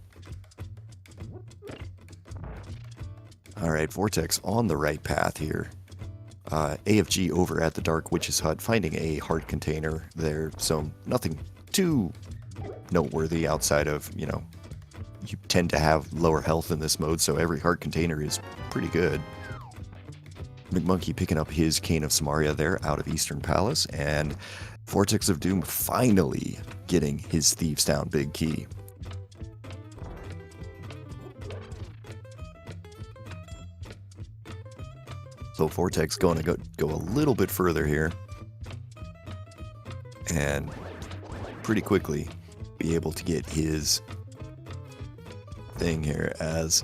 Alright, Vortex on the right path here. AFG over at the Dark Witch's Hut, finding a heart container there, so nothing too noteworthy outside of, you know, you tend to have lower health in this mode, so every heart container is pretty good. McMonkey picking up his Cane of Samaria there out of Eastern Palace, and Vortex of Doom finally getting his Thieves Town big key. So Vortex going to go a little bit further here, and pretty quickly be able to get his thing here, as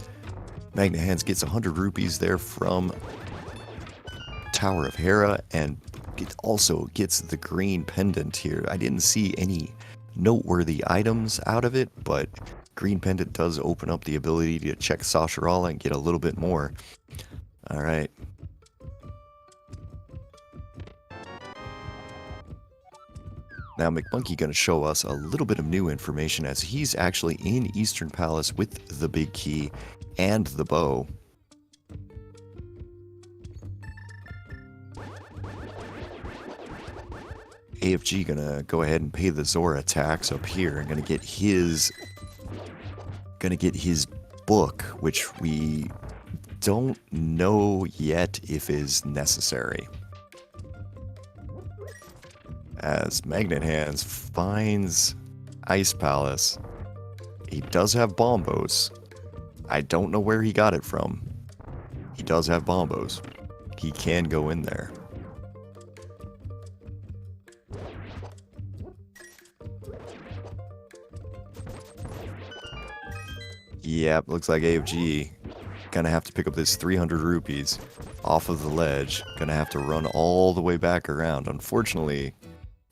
Magnet Hands gets 100 rupees there from Tower of Hera, and it also gets the green pendant here. I didn't see any noteworthy items out of it, but green pendant does open up the ability to check Sasharala and get a little bit more. Alright. Now McMonkey going to show us a little bit of new information, as he's actually in Eastern Palace with the big key and the bow. AFG gonna go ahead and pay the Zora tax up here, and gonna get his book, which we don't know yet if is necessary. As Magnet Hands finds Ice Palace, he does have bombos. I don't know where he got it from. He does have bombos. He can go in there. Yep, looks like AFG gonna have to pick up this 300 rupees off of the ledge. Gonna have to run all the way back around. Unfortunately,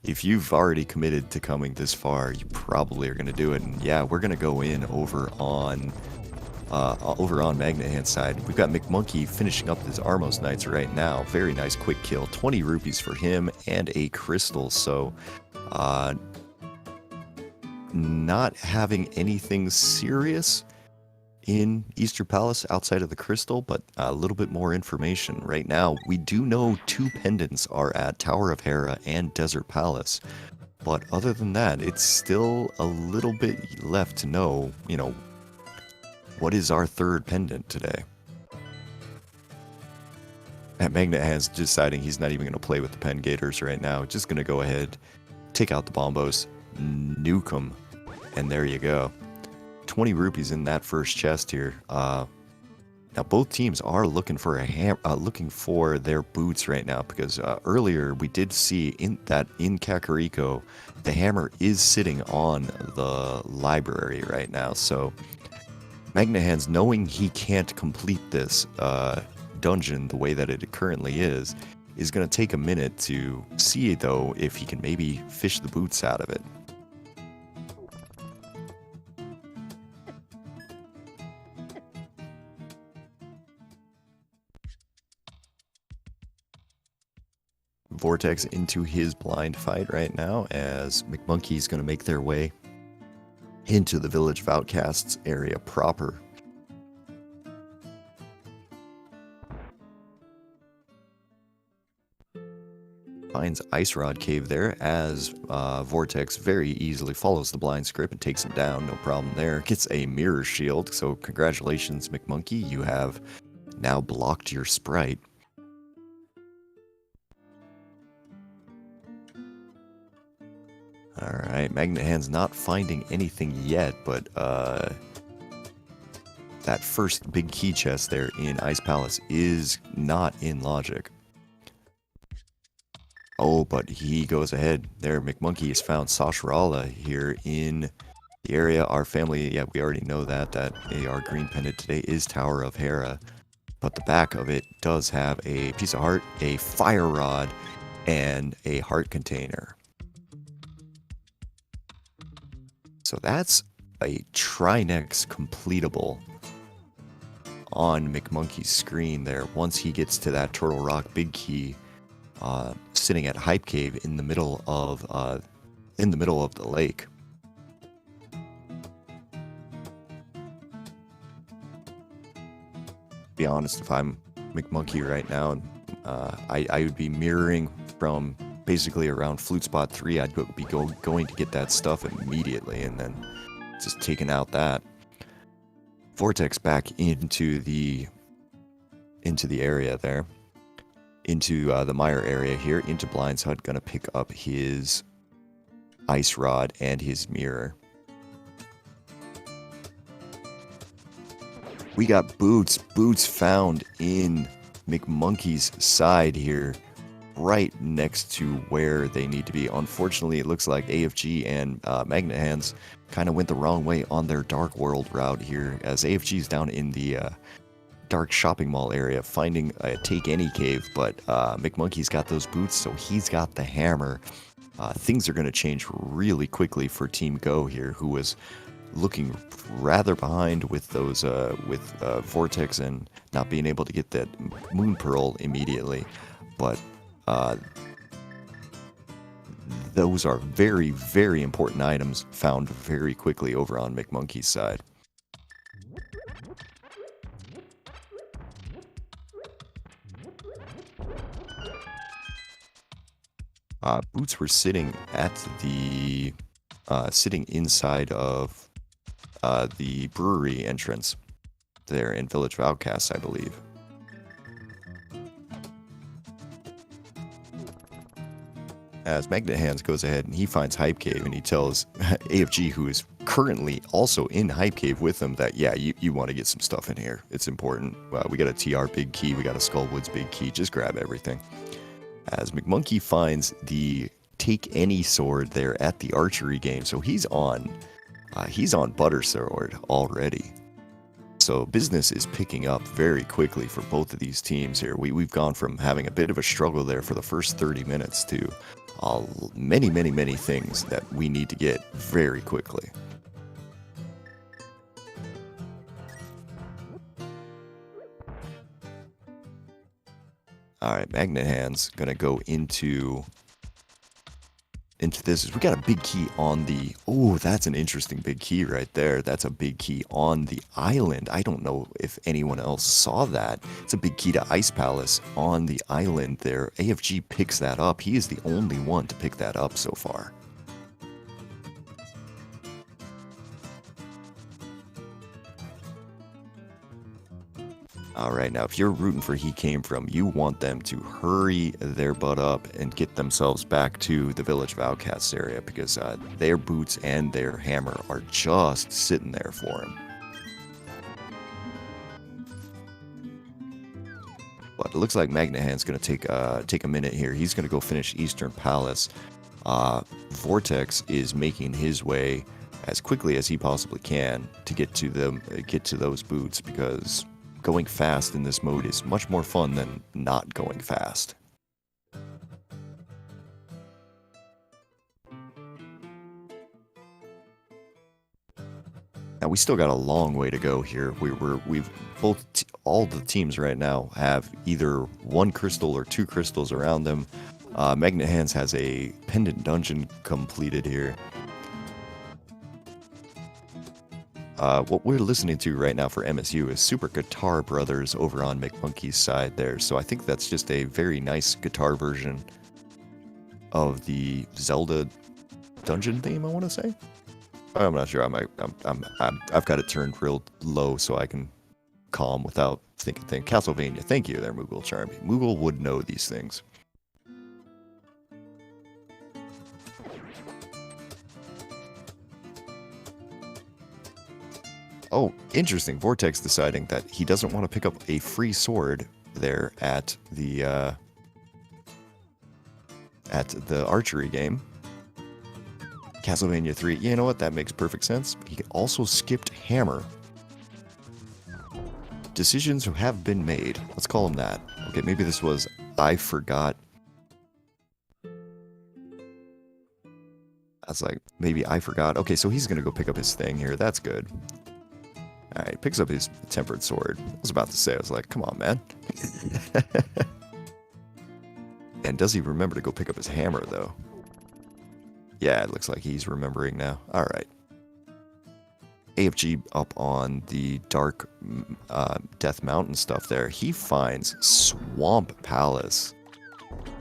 if you've already committed to coming this far, you probably are gonna do it. And yeah, we're gonna go in over on Magnet Hand's side. We've got McMonkey finishing up his Armos Knights right now. Very nice quick kill. 20 rupees for him and a crystal. So, not having anything serious in Easter Palace outside of the crystal, but a little bit more information. Right now, we do know 2 pendants are at Tower of Hera and Desert Palace. But other than that, it's still a little bit left to know, you know, what is our 3rd pendant today? And Magnet has deciding he's not even going to play with the Pen Gators right now. Just going to go ahead, take out the bombos, nuke them, and there you go. 20 rupees in that first chest here. Now both teams are looking for looking for their boots right now, because earlier we did see in Kakariko, the hammer is sitting on the library right now. So Magnet Hands, knowing he can't complete this dungeon the way that it currently is going to take a minute to see, though, if he can maybe fish the boots out of it. Vortex into his blind fight right now, as McMonkey's going to make their way into the Village of Outcasts area proper. Finds Ice Rod Cave there, as Vortex very easily follows the blind script and takes him down, no problem there. Gets a mirror shield, so congratulations, McMonkey, you have now blocked your sprite. Alright, Magnet Hand's not finding anything yet, but that first big key chest there in Ice Palace is not in logic. Oh, but he goes ahead. There, McMonkey has found Sashrala here in the area. Our family, yeah, we already know that AR green pendant today is Tower of Hera. But the back of it does have a piece of heart, a fire rod, and a heart container. So that's a Trinex completable on McMonkey's screen there. Once he gets to that Turtle Rock Big Key, sitting at Hype Cave in the middle of the lake. Be honest, if I'm McMonkey right now, I would be mirroring from basically around Flute Spot 3. I'd be going to get that stuff immediately, and then just taking out that. Vortex back into the area there. Into the Mire area here, into Blind's Hut, gonna pick up his Ice Rod and his mirror. We got boots found in McMonkey's side here, right next to where they need to be. Unfortunately, it looks like AFG and Magnet Hands kind of went the wrong way on their Dark World route here, as AFG's down in the Dark Shopping Mall area, finding a Take Any cave, but McMonkey's got those boots, so he's got the hammer. Things are going to change really quickly for Team Go here, who was looking rather behind with those Vortex and not being able to get that Moon Pearl immediately. But those are very, very important items found very quickly over on McMonkey's side. Boots were sitting at the sitting inside of the brewery entrance. there in Village of Outcasts, I believe. As Magnet Hands goes ahead and he finds Hype Cave, and he tells AFG, who is currently also in Hype Cave with him, that, yeah, you want to get some stuff in here. It's important. We got a TR big key. We got a Skullwoods big key. Just grab everything. As McMonkey finds the Take Any sword there at the archery game. So he's on Butter Sword already. So business is picking up very quickly for both of these teams here. We've gone from having a bit of a struggle there for the first 30 minutes to many, many, many things that we need to get very quickly. All right, Magnet Hands gonna go into this. We got a big key on the... Oh, that's an interesting big key right there. That's a big key on the island. I don't know if anyone else saw that. It's a big key to Ice Palace on the island there. AFG picks that up. He is the only one to pick that up so far. All right, now if you're rooting for He Came From, you want them to hurry their butt up and get themselves back to the Village of Outcasts area, because their boots and their hammer are just sitting there for him. But it looks like Magnet Hand's going to take a minute here. He's going to go finish Eastern Palace. Vortex is making his way as quickly as he possibly can to get to those boots, because going fast in this mode is much more fun than not going fast. Now we still got a long way to go here. All the teams right now have either one crystal or two crystals around them. Magnet Hands has a pendant dungeon completed here. What we're listening to right now for MSU is Super Guitar Brothers over on McMonkey's side there. So I think that's just a very nice guitar version of the Zelda dungeon theme, I want to say. I'm not sure. I've got it turned real low so I can calm without thinking. Castlevania. Thank you there, Moogle Charmy. Moogle would know these things. Oh, interesting. Vortex deciding that he doesn't want to pick up a free sword there at the archery game. Castlevania 3. You know what? That makes perfect sense. He also skipped hammer. Decisions have been made. Let's call him that. Okay, maybe this was I forgot. That's like, maybe I forgot. Okay, so he's going to go pick up his thing here. That's good. Alright, picks up his tempered sword. I was about to say, I was like, come on, man. And does he remember to go pick up his hammer, though? Yeah, it looks like he's remembering now. Alright. AFG up on the Dark Death Mountain stuff there. He finds Swamp Palace.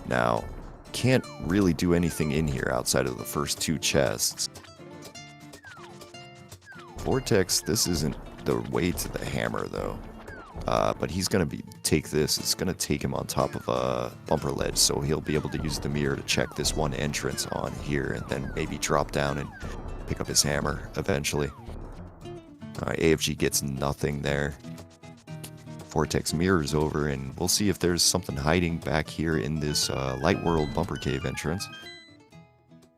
Now, can't really do anything in here outside of the first two chests. Vortex, this isn't the way to the hammer, though. But he's going to take this. It's going to take him on top of a bumper ledge, so he'll be able to use the mirror to check this one entrance on here, and then maybe drop down and pick up his hammer eventually. Alright, AFG gets nothing there. Vortex mirrors over, and we'll see if there's something hiding back here in this Light World Bumper Cave entrance.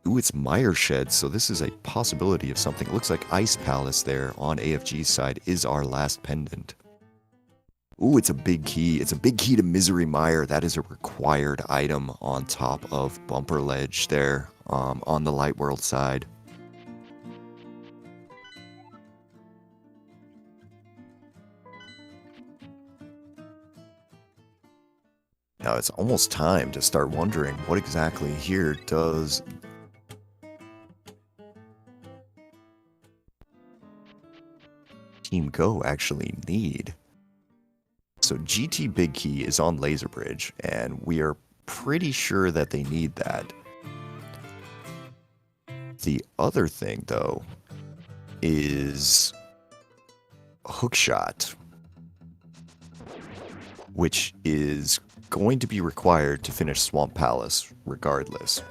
Ooh, it's Mire Shed, so this is a possibility of something. It looks like Ice Palace there on AFG's side is our last pendant. Ooh, it's a big key. It's a big key to Misery Mire. That is a required item on top of Bumper Ledge there on the Light World side. Now it's almost time to start wondering what exactly here does Team Go actually need. So GT Big Key is on Laser Bridge, and we are pretty sure that they need that. The other thing, though, is Hookshot. which is going to be required to finish Swamp Palace regardless.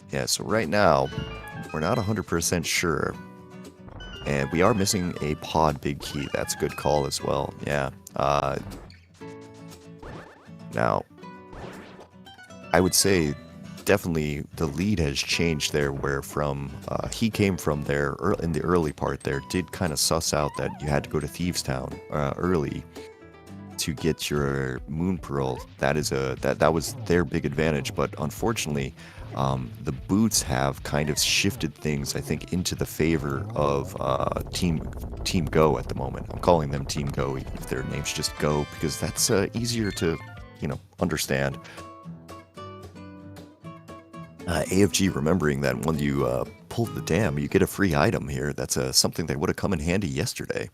Yeah, so right now, we're not 100% sure. And we are missing a pod big key. That's a good call as well. Yeah. Now, I would say definitely the lead has changed there, where from he came from there in the early part there, did kind of suss out that you had to go to Thieves Town early to get your Moon Pearl. That was their big advantage, but unfortunately, the boots have kind of shifted things, I think, into the favor of Team Go at the moment. I'm calling them Team Go, even if their name's just Go, because that's easier to, understand. AFG remembering that when you pull the dam, you get a free item here. That's something that would have come in handy yesterday.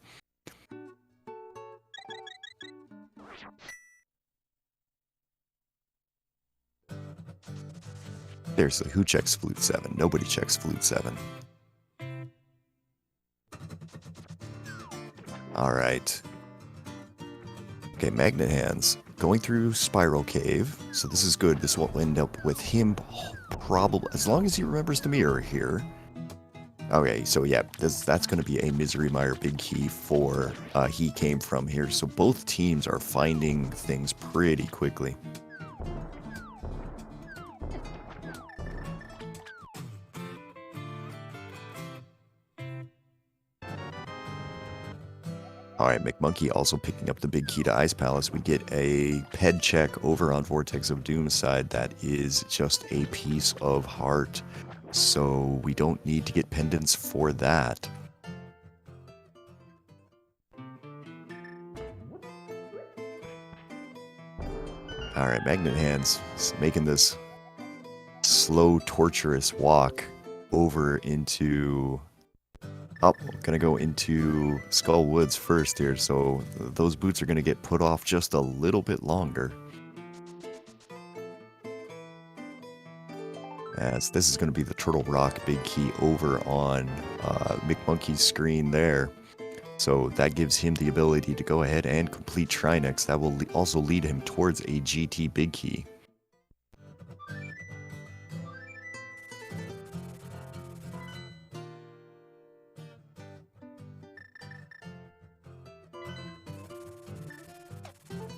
Seriously, who checks Flute 7? Nobody checks Flute 7. Alright. Okay, Magnet Hands. Going through Spiral Cave. So this is good. This will end up with him probably, as long as he remembers the mirror here. Okay, so yeah, that's going to be a Misery Mire big key for he came from here. So both teams are finding things pretty quickly. Alright, McMonkey also picking up the big key to Ice Palace. We get a ped check over on Vortex of Doom's side that is just a piece of heart. So we don't need to get pendants for that. Alright, Magnet Hands is making this slow, torturous walk over into... Oh, gonna go into Skull Woods first here, so those boots are gonna get put off just a little bit longer. As this is gonna be the Turtle Rock big key over on McMonkey's screen there. So that gives him the ability to go ahead and complete Trinex. That will also lead him towards a GT big key.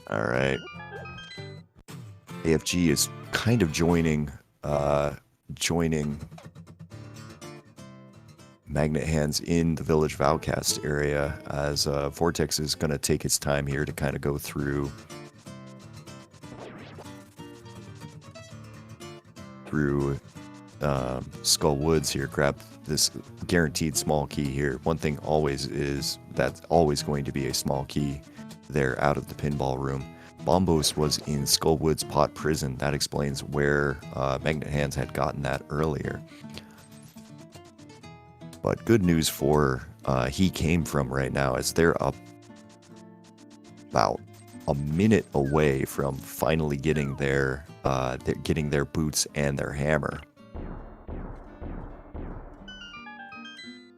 Alright. AFG is kind of joining Magnet Hands in the Village Vowcast area, as Vortex is going to take his time here to kind of go through Skull Woods here, grab this guaranteed small key here. One thing always is that's always going to be a small key there out of the pinball room. Bombos was in Skull Woods Pot Prison. That explains where Magnet Hands had gotten that earlier. But good news for he came from right now, as they're up about a minute away from finally getting their boots and their hammer.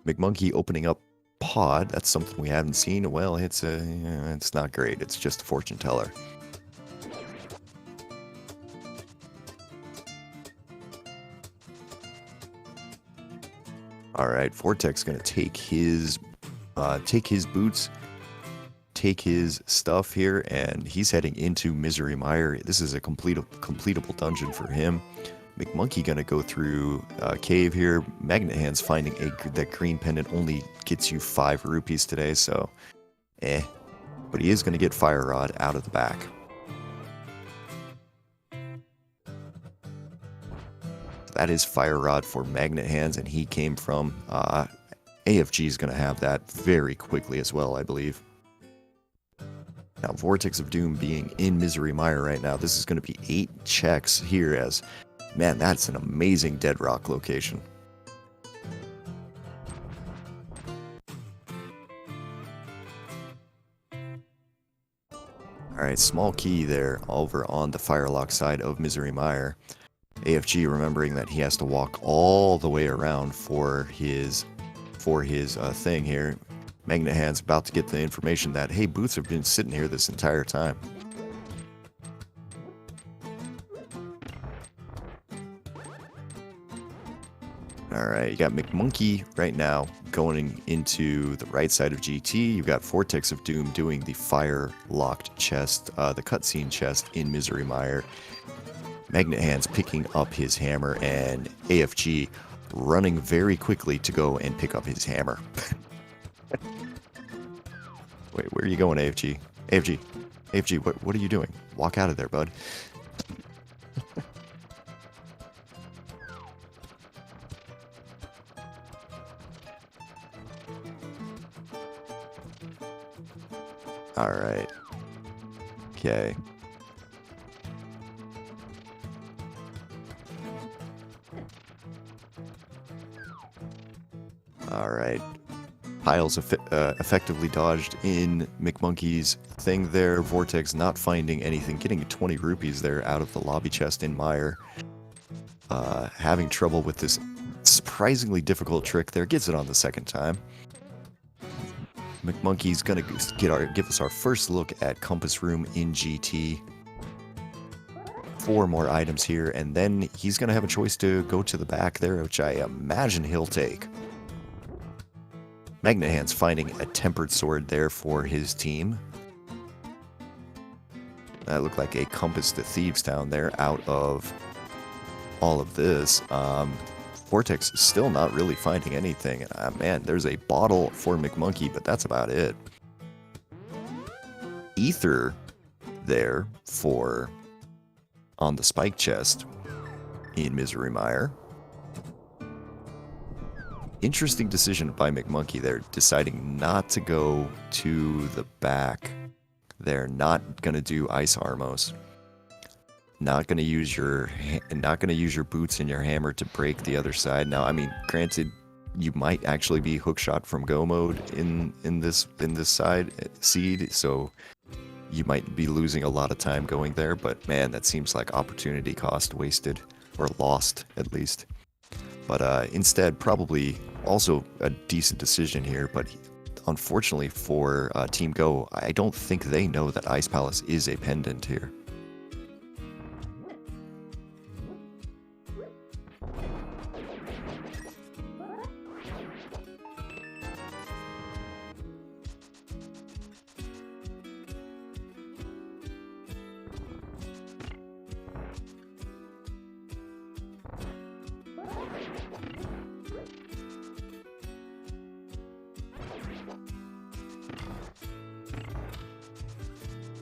McMonkey opening up pod. That's something we haven't seen. Well, it's not great. It's just a fortune teller. All right, Vortex gonna take his boots, take his stuff here, and he's heading into Misery Mire. This is a completable dungeon for him. McMonkey gonna go through cave here. Magnet Hands finding that green pendant only gets you 5 rupees today, so but he is gonna get Fire Rod out of the back. That is Fire Rod for Magnet Hands, and he came from AFG is gonna have that very quickly as well, I believe. Now, Vortex of Doom being in Misery Mire right now, this is gonna be 8 checks here, as man, that's an amazing Dead Rock location. Alright, small key there over on the Firelock side of Misery Mire. AFG remembering that he has to walk all the way around for his thing here. Magnet Hand's about to get the information that, hey, Boots have been sitting here this entire time. Alright, you got McMonkey right now going into the right side of GT. You've got Vortex of Doom doing the fire-locked chest, the cutscene chest in Misery Mire. Magnet Hand's picking up his hammer, and AFG running very quickly to go and pick up his hammer. Wait, where are you going, AFG? AFG, what are you doing? Walk out of there, bud. Alright. Okay. Alright. Piles effectively dodged in McMonkey's thing there. Vortex not finding anything. Getting 20 rupees there out of the lobby chest in Mire. Having trouble with this surprisingly difficult trick there. Gets it on the second time. McMonkey's gonna give us our first look at Compass Room in GT. 4 more items here, and then he's gonna have a choice to go to the back there, which I imagine he'll take. Magnet Hand's finding a tempered sword there for his team. That looked like a compass to Thieves Town there out of all of this. Vortex is still not really finding anything. Man, there's a bottle for McMonkey, but that's about it. Ether there for on the spike chest in Misery Mire. Interesting decision by McMonkey there, deciding not to go to the back. They're not gonna do Ice Armos. Not gonna use your boots and your hammer to break the other side. Now, I mean, granted, you might actually be hookshot from go mode in this side seed, so you might be losing a lot of time going there. But man, that seems like opportunity cost wasted, or lost at least. But instead, probably also a decent decision here. But unfortunately for Team Go, I don't think they know that Ice Palace is a pendant here.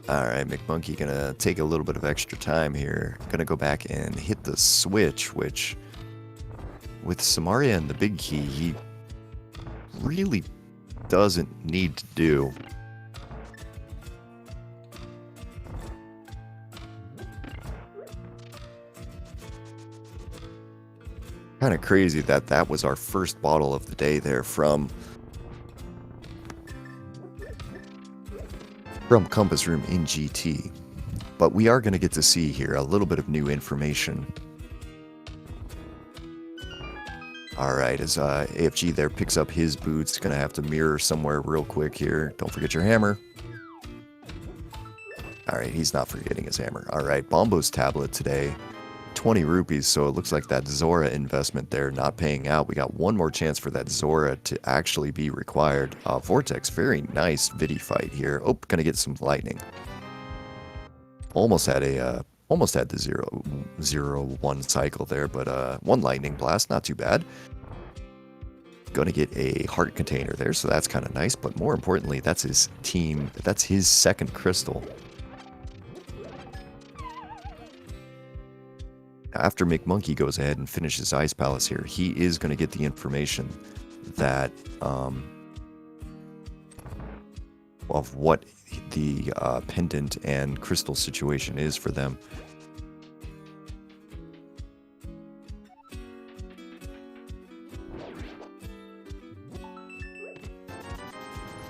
Alright, McMonkey gonna take a little bit of extra time here. Gonna go back and hit the switch, which with Samaria and the big key, he really doesn't need to do. Kind of crazy that that was our first bottle of the day there from Compass Room in GT. But we are going to get to see here a little bit of new information. Alright, as AFG there picks up his boots, going to have to mirror somewhere real quick here. Don't forget your hammer. Alright, he's not forgetting his hammer. Alright, Bombo's tablet today. 20 rupees, so it looks like that Zora investment there not paying out. We got one more chance for that Zora to actually be required. Vortex, very nice Vidi fight here. Oh, gonna get some lightning. Almost had the 0-1 cycle there, but one lightning blast, not too bad. Gonna get a heart container there, so that's kind of nice, but more importantly, that's his team, that's his second crystal. After McMonkey goes ahead and finishes Ice Palace here, he is going to get the information that of what the pendant and crystal situation is for them.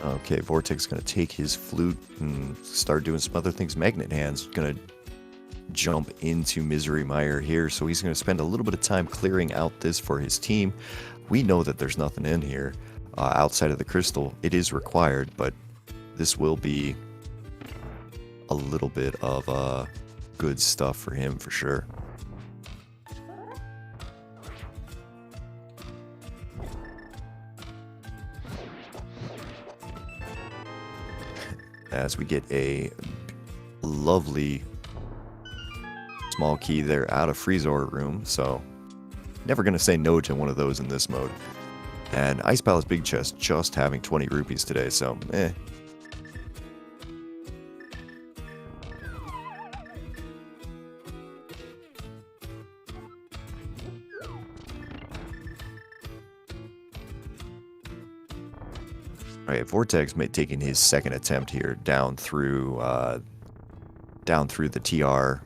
Okay, Vortex is going to take his flute and start doing some other things. Magnet Hand's going to jump into Misery Mire here, so he's going to spend a little bit of time clearing out this for his team. We know that there's nothing in here outside of the crystal. It is required, but this will be a little bit of good stuff for him for sure. As we get a lovely small key there out of Freezor room, so never going to say no to one of those in this mode. And Ice Palace Big Chest just having 20 rupees today, so eh. Alright, Vortex taking his second attempt here down through the TR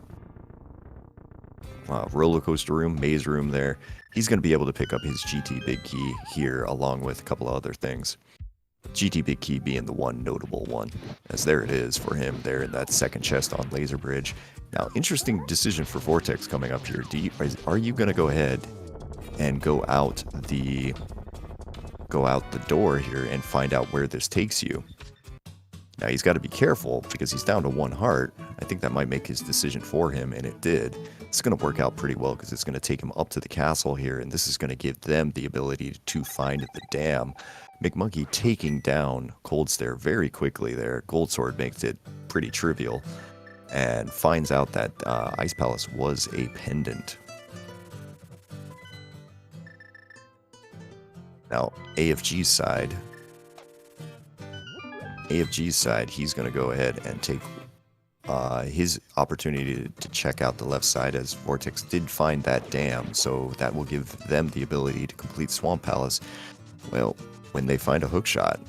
roller coaster room, maze room there. He's going to be able to pick up his GT Big Key here along with a couple of other things. GT Big Key being the one notable one, as there it is for him there in that second chest on Laser Bridge. Now, interesting decision for Vortex coming up here. Are you going to go ahead and go out the door here and find out where this takes you? Now, he's got to be careful because he's down to 1 heart. I think that might make his decision for him, and it did. It's going to work out pretty well because it's going to take him up to the castle here, and this is going to give them the ability to find the dam. McMonkey taking down Cold Stare very quickly there. Gold Sword makes it pretty trivial and finds out that Ice Palace was a pendant. Now, AFG's side, he's going to go ahead and take his opportunity to check out the left side, as Vortex did find that dam, so that will give them the ability to complete Swamp Palace, well, when they find a hook shot.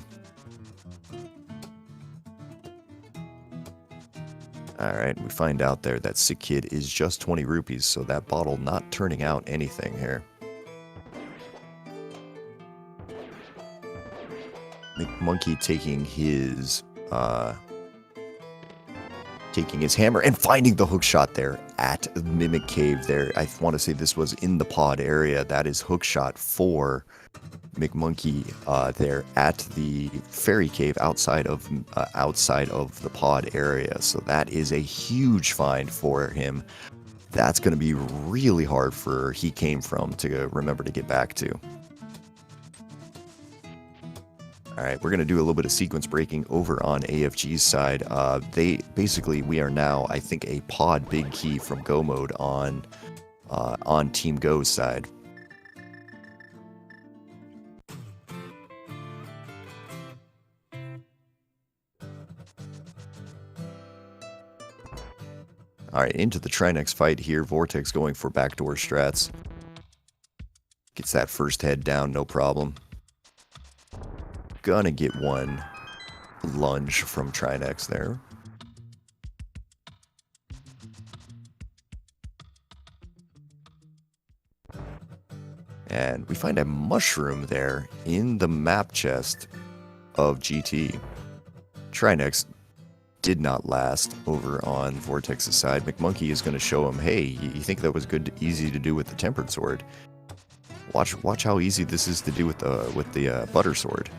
Alright, we find out there that Sick Kid is just 20 rupees, so that bottle not turning out anything here. McMonkey taking his hammer and finding the hook shot there at Mimic Cave there. I want to say this was in the pod area. That is hook shot for McMonkey there at the fairy cave outside of the pod area. So that is a huge find for him. That's going to be really hard for He Came From to remember to get back to. Alright, we're going to do a little bit of sequence breaking over on AFG's side. We are now, I think, a pod big key from Go mode on Team Go's side. Alright, into the Trinex fight here. Vortex going for backdoor strats. Gets that first head down, no problem. Gonna get one lunge from Trinex there. And we find a mushroom there in the map chest of GT. Trinex did not last over on Vortex's side. McMonkey is going to show him, hey, you think that was easy to do with the Tempered Sword? Watch how easy this is to do with the Butter Sword.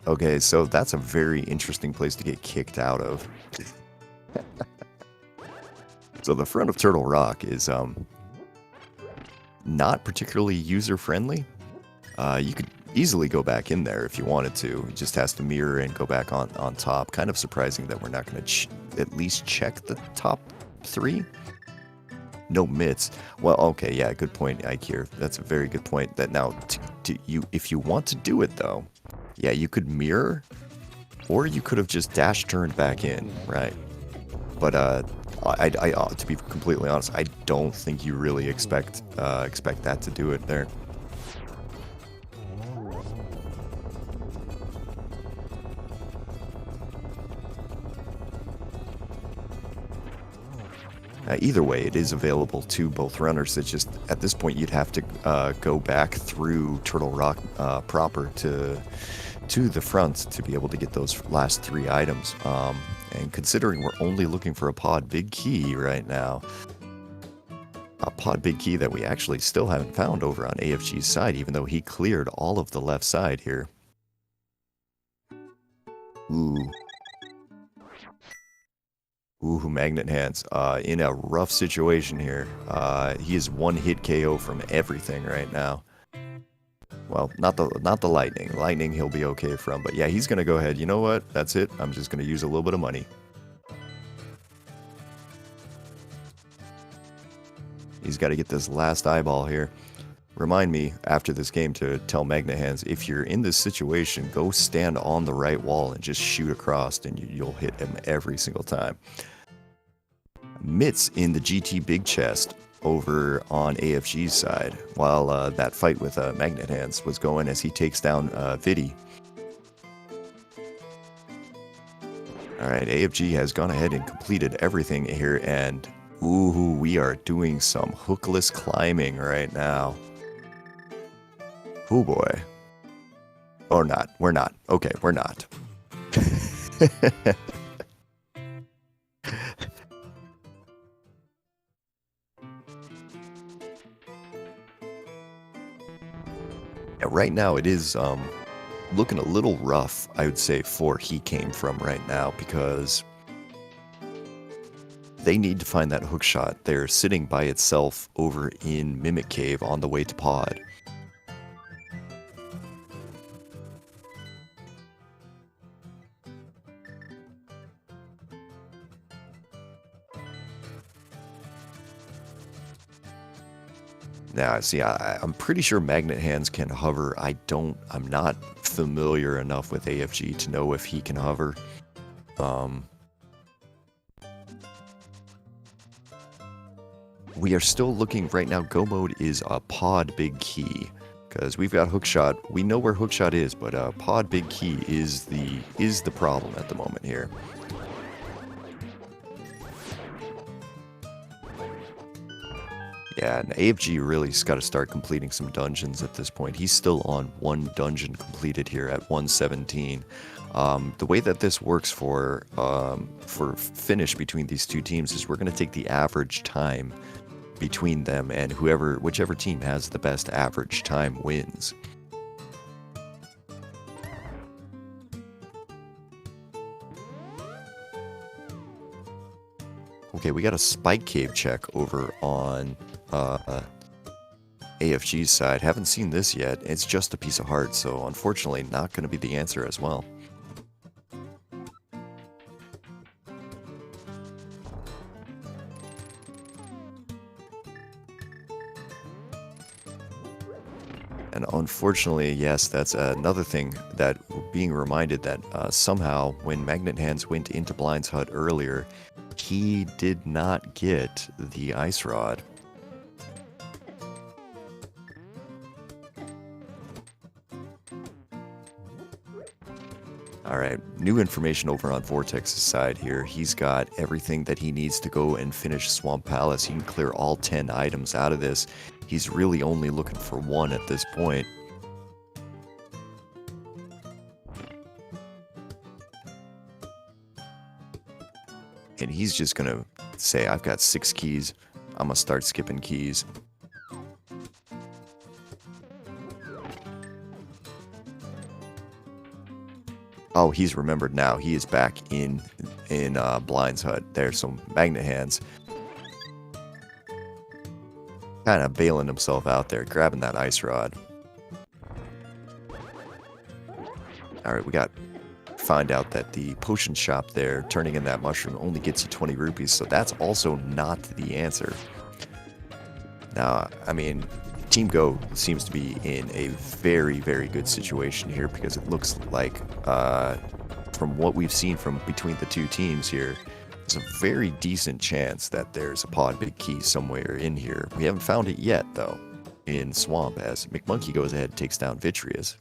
Okay, so that's a very interesting place to get kicked out of. So the front of Turtle Rock is not particularly user-friendly. You could easily go back in there if you wanted to. It just has to mirror and go back on top. Kind of surprising that we're not going to at least check the top 3. No mitts. Well, okay, yeah, good point, Ike here. That's a very good point. That now, if you want to do it though, yeah, you could mirror, or you could have just dash turned back in, right? But I to be completely honest, I don't think you really expect that to do it there. Either way, it is available to both runners. It's just, at this point, you'd have to go back through Turtle Rock proper to the front to be able to get those last 3 items. And considering we're only looking for a pod big key right now, a pod big key that we actually still haven't found over on AFG's side, even though he cleared all of the left side here. Ooh. Ooh, Magnet Hands. In a rough situation here. He is 1-hit KO from everything right now. Well, not the lightning. Lightning he'll be okay from, but yeah, he's gonna go ahead. You know what? That's it. I'm just gonna use a little bit of money. He's got to get this last eyeball here. Remind me after this game to tell Magnet Hands, if you're in this situation, go stand on the right wall and just shoot across, and you'll hit him every single time. Mitts in the GT Big Chest over on AFG's side, while that fight with Magnet Hands was going as he takes down Viddy. Alright, AFG has gone ahead and completed everything here, and ooh, we are doing some hookless climbing right now. Oh boy. Or not. We're not. Okay, we're not. Yeah, right now it is looking a little rough, I would say, for He Came From right now, because they need to find that hook shot. They're sitting by itself over in Mimic Cave on the way to pod. Now, see, I'm pretty sure Magnet Hands can hover. I'm not familiar enough with AFG to know if he can hover. We are still looking right now. Go mode is a pod big key, because we've got hookshot. We know where hookshot is, but pod big key is the problem at the moment here. Yeah, and AFG really's got to start completing some dungeons at this point. He's still on 1 dungeon completed here at 117. The way that this works for finish between these two teams is we're going to take the average time between them, and whichever team has the best average time wins. Okay, we got a spike cave check over on AFG's side. Haven't seen this yet. It's just a piece of heart, so unfortunately not going to be the answer as well. And unfortunately, yes, that's another thing that we're being reminded that somehow when Magnet Hands went into Blind's hut earlier, he did not get the ice rod. Alright, new information over on Vortex's side here. He's got everything that he needs to go and finish Swamp Palace. He can clear all 10 items out of this. He's really only looking for 1 at this point. And he's just gonna say, I've got 6 keys. I'm gonna start skipping keys. Oh, he's remembered now. He is back in Blind's hut. There's some Magnet Hands. Kind of bailing himself out there, grabbing that ice rod. Alright, we got... Find out that the potion shop there, turning in that mushroom, only gets you 20 rupees, so that's also not the answer. Now, I mean, Team Go seems to be in a very, very good situation here, because it looks like, from what we've seen from between the two teams here, there's a very decent chance that there's a pod big key somewhere in here. We haven't found it yet, though, in Swamp, as McMonkey goes ahead and takes down Vitreous.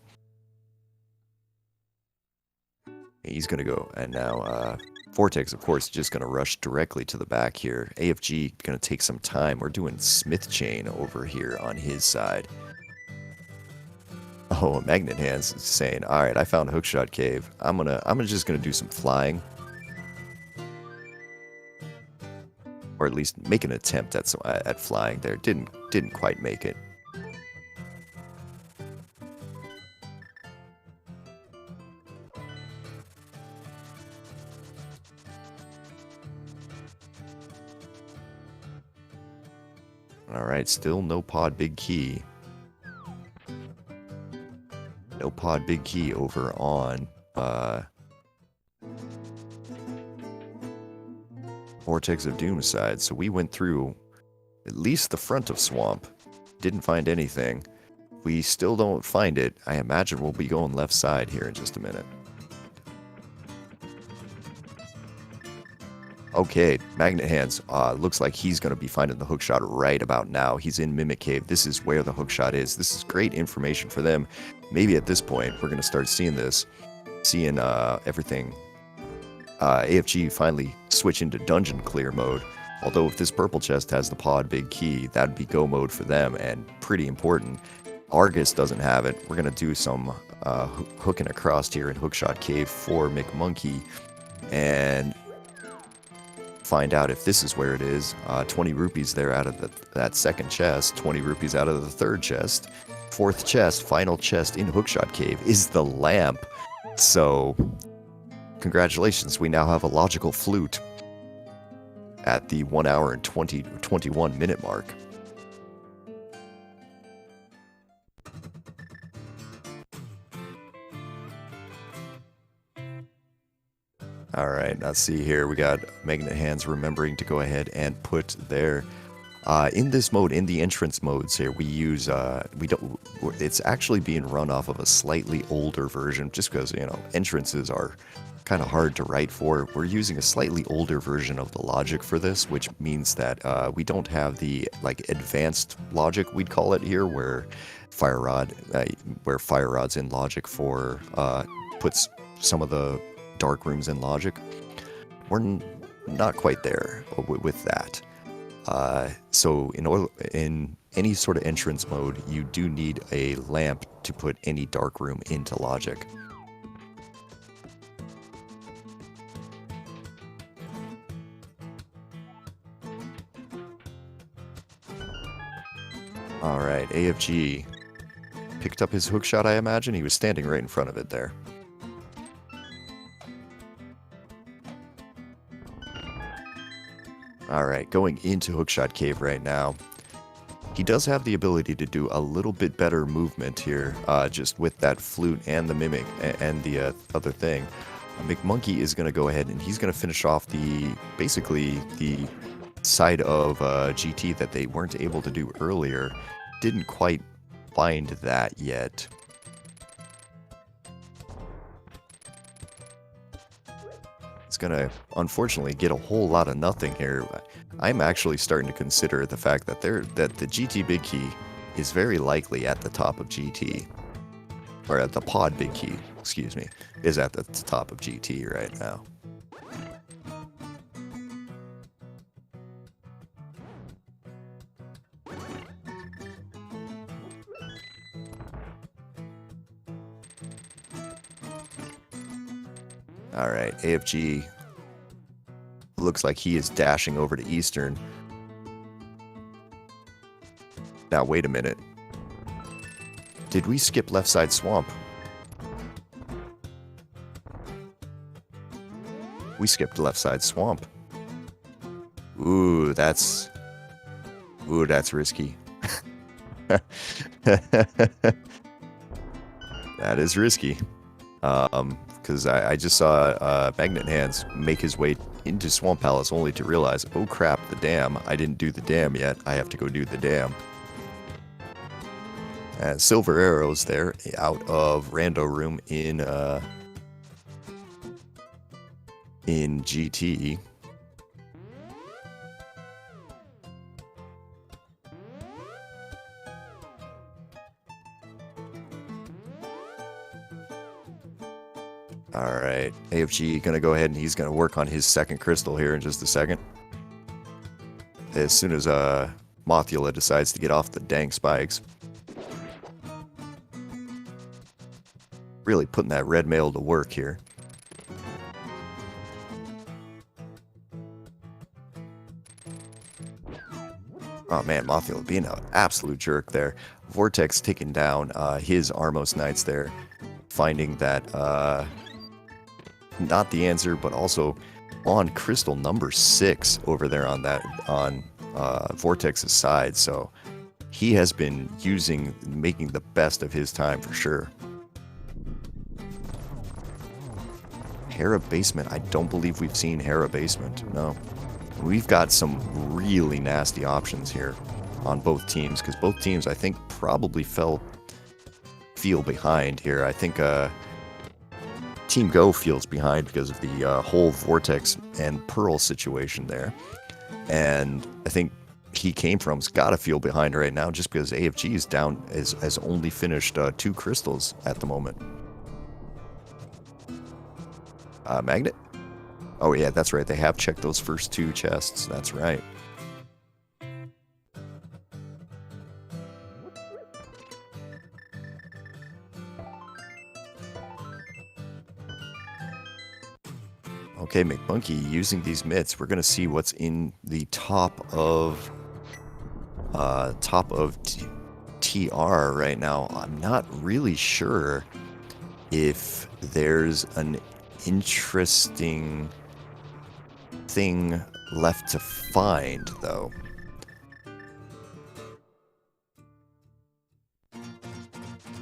He's going to go and now Vortex, of course, just going to rush directly to the back here. AFG going to take some time. We're doing Smith Chain over here on his side. Oh, Magnet Hands is saying, all right, I found a hookshot cave. I'm just gonna do some flying, or at least make an attempt at flying. There, didn't quite make it. All right, still no pod big key. No pod big key over on Vortex of Doom side. So we went through at least the front of Swamp. Didn't find anything. We still don't find it. I imagine we'll be going left side here in just a minute. Okay, Magnet Hands looks like he's going to be finding the hookshot right about now. He's in Mimic Cave. This is where the hookshot is. This is great information for them. Maybe at this point, we're going to start seeing this. Seeing everything. AFG finally switch into dungeon clear mode. Although if this purple chest has the pod big key, that'd be go mode for them and pretty important. Argus doesn't have it. We're going to do some hooking across here in Hookshot Cave for McMonkey and find out if this is where it is. 20 rupees there out of that second chest, 20 rupees out of the third chest. Fourth chest, final chest in Hookshot Cave is the lamp. So, congratulations, we now have a logical flute at the 1 hour and 21 minute mark. Alright, let's see here. We got Magnet Hands remembering to go ahead and put their... in this mode, in the entrance modes here, we use... it's actually being run off of a slightly older version, just because, you know, entrances are kind of hard to write for. We're using a slightly older version of the logic for this, which means that we don't have the, like, advanced logic, we'd call it here, where Fire Rod's in logic for... puts some of the dark rooms in logic. We're not quite there with that. So in any sort of entrance mode, you do need a lamp to put any dark room into logic. Alright, AFG picked up his hookshot, I imagine. He was standing right in front of it there. Alright, going into Hookshot Cave right now. He does have the ability to do a little bit better movement here, just with that flute and the mimic and the other thing. McMonkey is going to go ahead and he's going to finish off basically the side of GT that they weren't able to do earlier. Didn't quite find that yet. It's gonna, unfortunately, get a whole lot of nothing here. I'm actually starting to consider the fact that the GT Big Key is very likely at the top of GT. Or at the Pod Big Key, excuse me, is at the top of GT right now. Alright, AFG looks like he is dashing over to Eastern. Now, wait a minute. Did we skip left side swamp? We skipped left side swamp. Ooh, that's risky. That is risky. Because I just saw Magnet Hands make his way into Swamp Palace only to realize, oh crap, the dam. I didn't do the dam yet. I have to go do the dam. And Silver Arrows there out of Rando Room in GT. Alright, AFG gonna go ahead and he's gonna work on his second crystal here in just a second. As soon as Mothula decides to get off the dang spikes. Really putting that red mail to work here. Oh man, Mothula being an absolute jerk there. Vortex taking down his Armos Knights there. Finding that not the answer, but also on crystal number 6 over there on Vortex's side. So he has been making the best of his time for sure. Hera Basement. I don't believe we've seen Hera Basement. No. We've got some really nasty options here on both teams, because both teams, I think, probably feel behind here. I think Team Go feels behind because of the whole Vortex and Pearl situation there. And I think he came from's got to feel behind right now just because AFG is down, has only finished 2 crystals at the moment. Magnet? Oh yeah, that's right. They have checked those first 2 chests. That's right. Okay, McMonkey using these mitts. We're gonna see what's in the top of TR right now. I'm not really sure if there's an interesting thing left to find, though.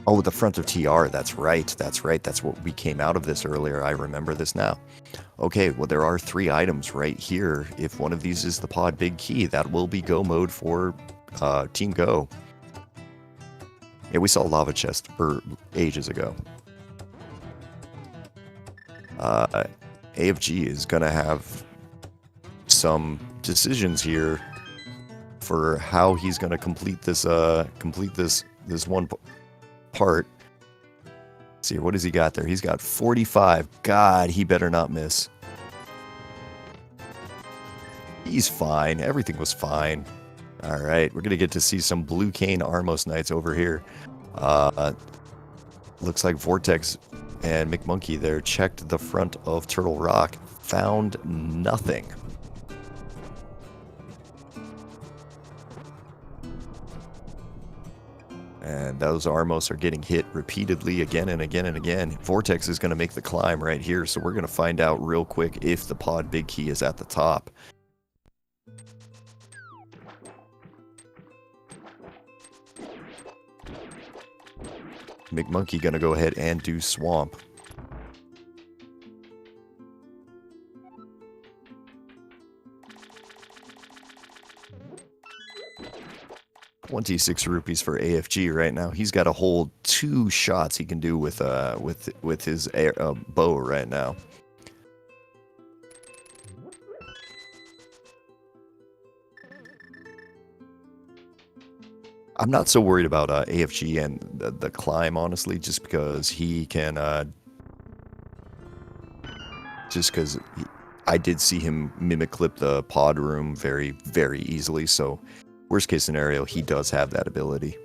Oh, the front of TR. That's right. That's right. That's what we came out of this earlier. I remember this now. Okay, well, there are 3 items right here. If one of these is the pod big key, that will be go mode for Team Go. Yeah, we saw lava chest ages ago. AFG is gonna have some decisions here for how he's gonna complete this this one part. Let's see, what has he got there? He's got 45. God, he better not miss. He's fine. Everything was fine. All right, we're gonna get to see some Blue Cane Armos Knights over here. Looks like Vortex and McMonkey there checked the front of Turtle Rock, found nothing. And those Armos are getting hit repeatedly again and again and again. Vortex is going to make the climb right here, so we're going to find out real quick if the pod big key is at the top. McMonkey going to go ahead and do Swamp. $26 for AFG right now. He's got to hold 2 shots he can do with his bow right now. I'm not so worried about AFG and the climb, honestly, just because he can I did see him mimic clip the pod room very, very easily, so worst case scenario, he does have that ability.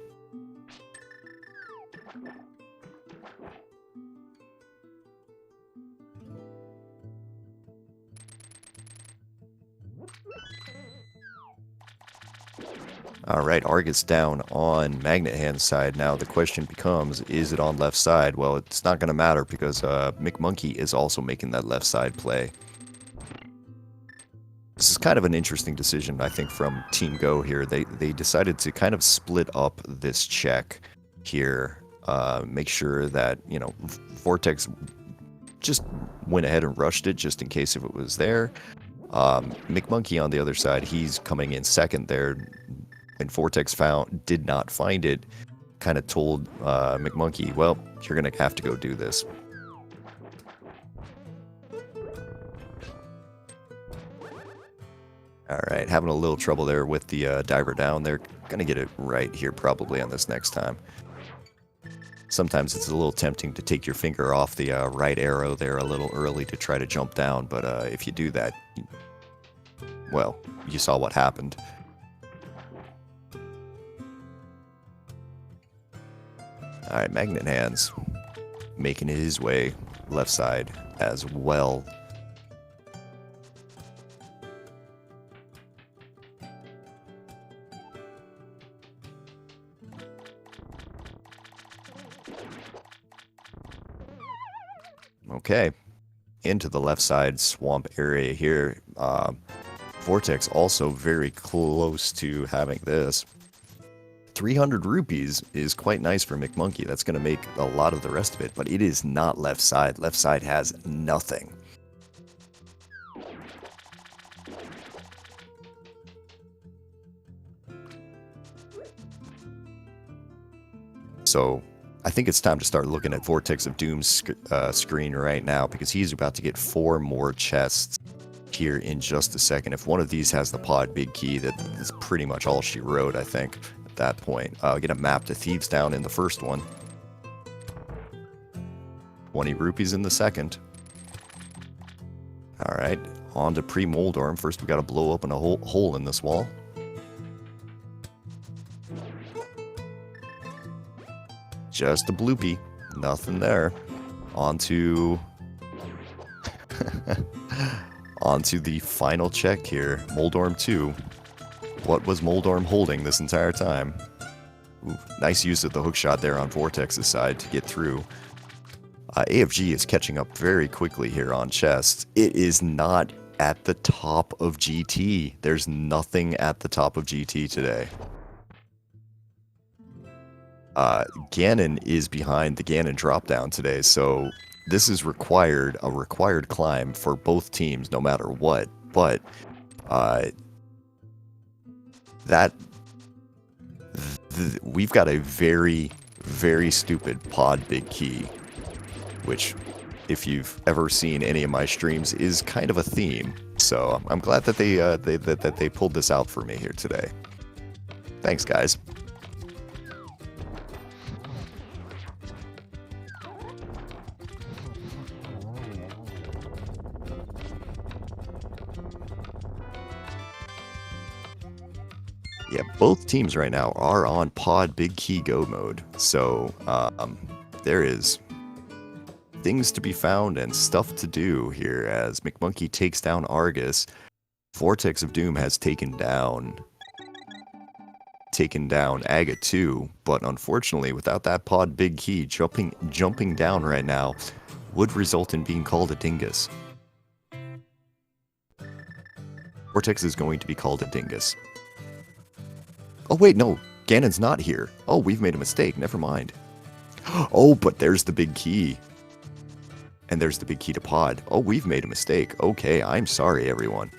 Alright, Argus down on Magnet Hand's side. Now the question becomes, is it on left side? Well, it's not going to matter because McMonkey is also making that left side play. This is kind of an interesting decision, I think, from Team Go here. They decided to kind of split up this check here. Make sure that, you know, Vortex just went ahead and rushed it just in case if it was there. McMonkey on the other side, he's coming in second there. And Vortex did not find it, kind of told McMonkey, well, you're going to have to go do this. All right, having a little trouble there with the diver down. They're going to get it right here probably on this next time. Sometimes it's a little tempting to take your finger off the right arrow there a little early to try to jump down, but if you do that, well, you saw what happened. Alright, Magnet Hands making his way left side as well. Okay, into the left side swamp area here. Vortex also very close to having this. 300 rupees is quite nice for McMonkey. That's going to make a lot of the rest of it, but it is not left side. Left side has nothing. So I think it's time to start looking at Vortex of Doom's screen right now, because he's about to get 4 more chests here in just a second. If one of these has the pod big key, that is pretty much all she wrote, I think, at that point. Get a map to Thieves Down in the first one. 20 rupees in the second. Alright, on to pre-Moldorm. First we gotta blow open a hole in this wall. Just a bloopy. Nothing there. Onto the final check here. Moldorm 2. What was Moldorm holding this entire time? Ooh, nice use of the hookshot there on Vortex's side to get through. AFG is catching up very quickly here on chests. It is not at the top of GT. There's nothing at the top of GT today. Ganon is behind the Ganon dropdown today, so this is a required climb for both teams no matter what, but we've got a very, very stupid pod big key, which, if you've ever seen any of my streams, is kind of a theme. So I'm glad that they pulled this out for me here today. Thanks, guys. Yeah, both teams right now are on pod big key go mode, so there is things to be found and stuff to do here as McMonkey takes down Argus. Vortex of Doom has taken down Aga 2, but unfortunately without that pod big key, jumping down right now would result in being called a dingus. Vortex is going to be called a dingus. Oh wait, no, Ganon's not here. Oh, we've made a mistake, never mind. Oh, but there's the big key. And there's the big key to pod. Oh, we've made a mistake. Okay, I'm sorry, everyone.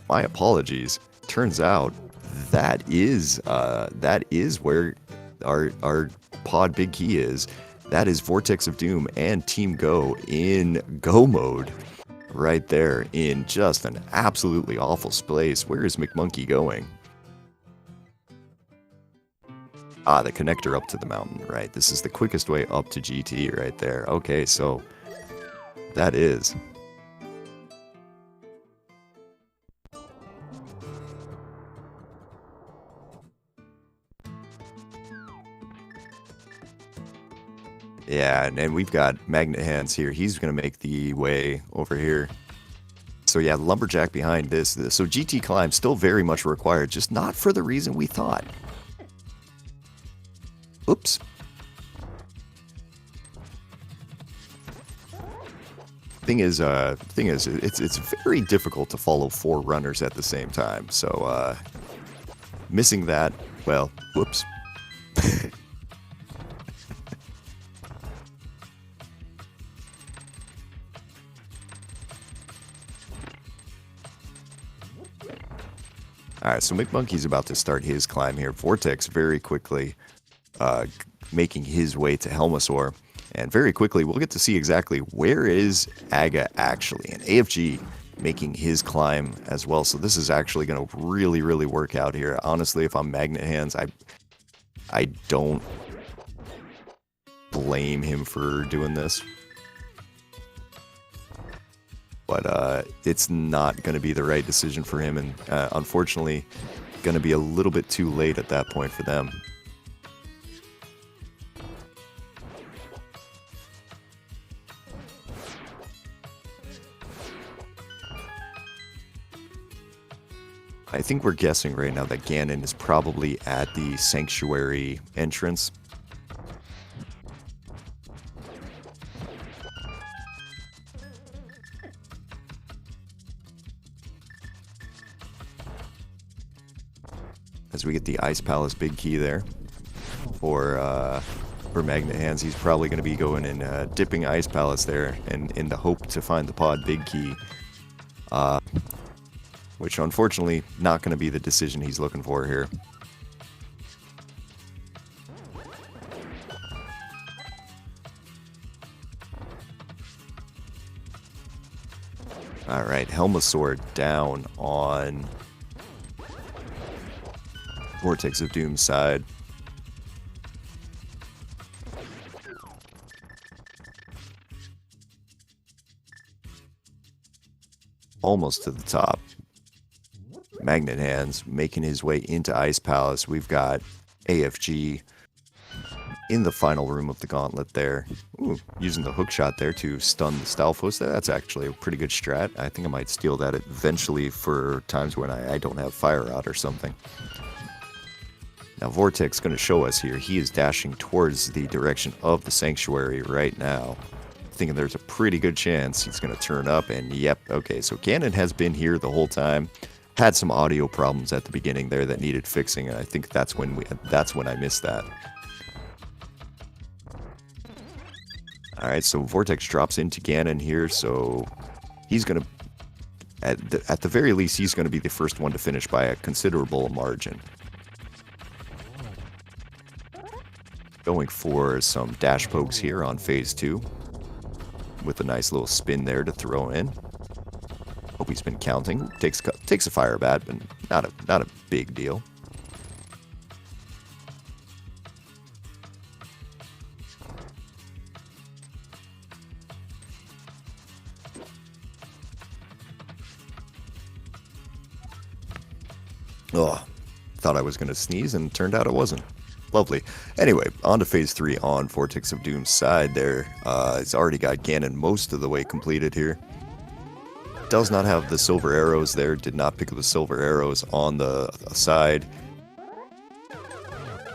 My apologies. Turns out that is where our pod big key is. That is Vortex of Doom and Team Go in go mode. Right there in just an absolutely awful place. Where is McMonkey going? Ah, the connector up to the mountain, right? This is the quickest way up to GT right there. Okay, so that is. Yeah, and we've got Magnet Hands here. He's going to make the way over here. So yeah, Lumberjack behind this. So GT climb still very much required, just not for the reason we thought. Oops. Thing is, it's very difficult to follow 4 runners at the same time. So missing that, well, whoops. Alright, so McMonkey's about to start his climb here. Vortex very quickly making his way to Helmasaur. And very quickly, we'll get to see exactly where is Aga actually. And AFG making his climb as well. So this is actually going to really, really work out here. Honestly, if I'm Magnet Hands, I don't blame him for doing this. But it's not going to be the right decision for him, and unfortunately, going to be a little bit too late at that point for them. I think we're guessing right now that Ganon is probably at the Sanctuary entrance. As we get the Ice Palace big key there for Magnet Hands, he's probably going to be going and dipping Ice Palace there, and in the hope to find the pod big key. Which unfortunately not going to be the decision he's looking for here. Alright, Helmasaur down on Vortex of Doom's side. Almost to the top. Magnet Hands making his way into Ice Palace. We've got AFG in the final room of the gauntlet there. Ooh, using the hook shot there to stun the Stalfos. That's actually a pretty good strat. I think I might steal that eventually for times when I don't have Fire out or something. Now Vortex going to show us here. He is dashing towards the direction of the Sanctuary right now. Thinking there's a pretty good chance he's going to turn up, and yep, okay, so Ganon has been here the whole time. Had some audio problems at the beginning there that needed fixing, and I think that's when I missed that. Alright, so Vortex drops into Ganon here, so he's going to, at the very least, he's going to be the first one to finish by a considerable margin. Going for some dash pokes here on phase 2, with a nice little spin there to throw in. Hope he's been counting. Takes a fire bat, but not a big deal. Oh, thought I was going to sneeze, and turned out it wasn't. Lovely. Anyway, on to phase 3 on Vortex of Doom's side there. It's already got Ganon most of the way completed here. Does not have the silver arrows there. Did not pick up the silver arrows on the side.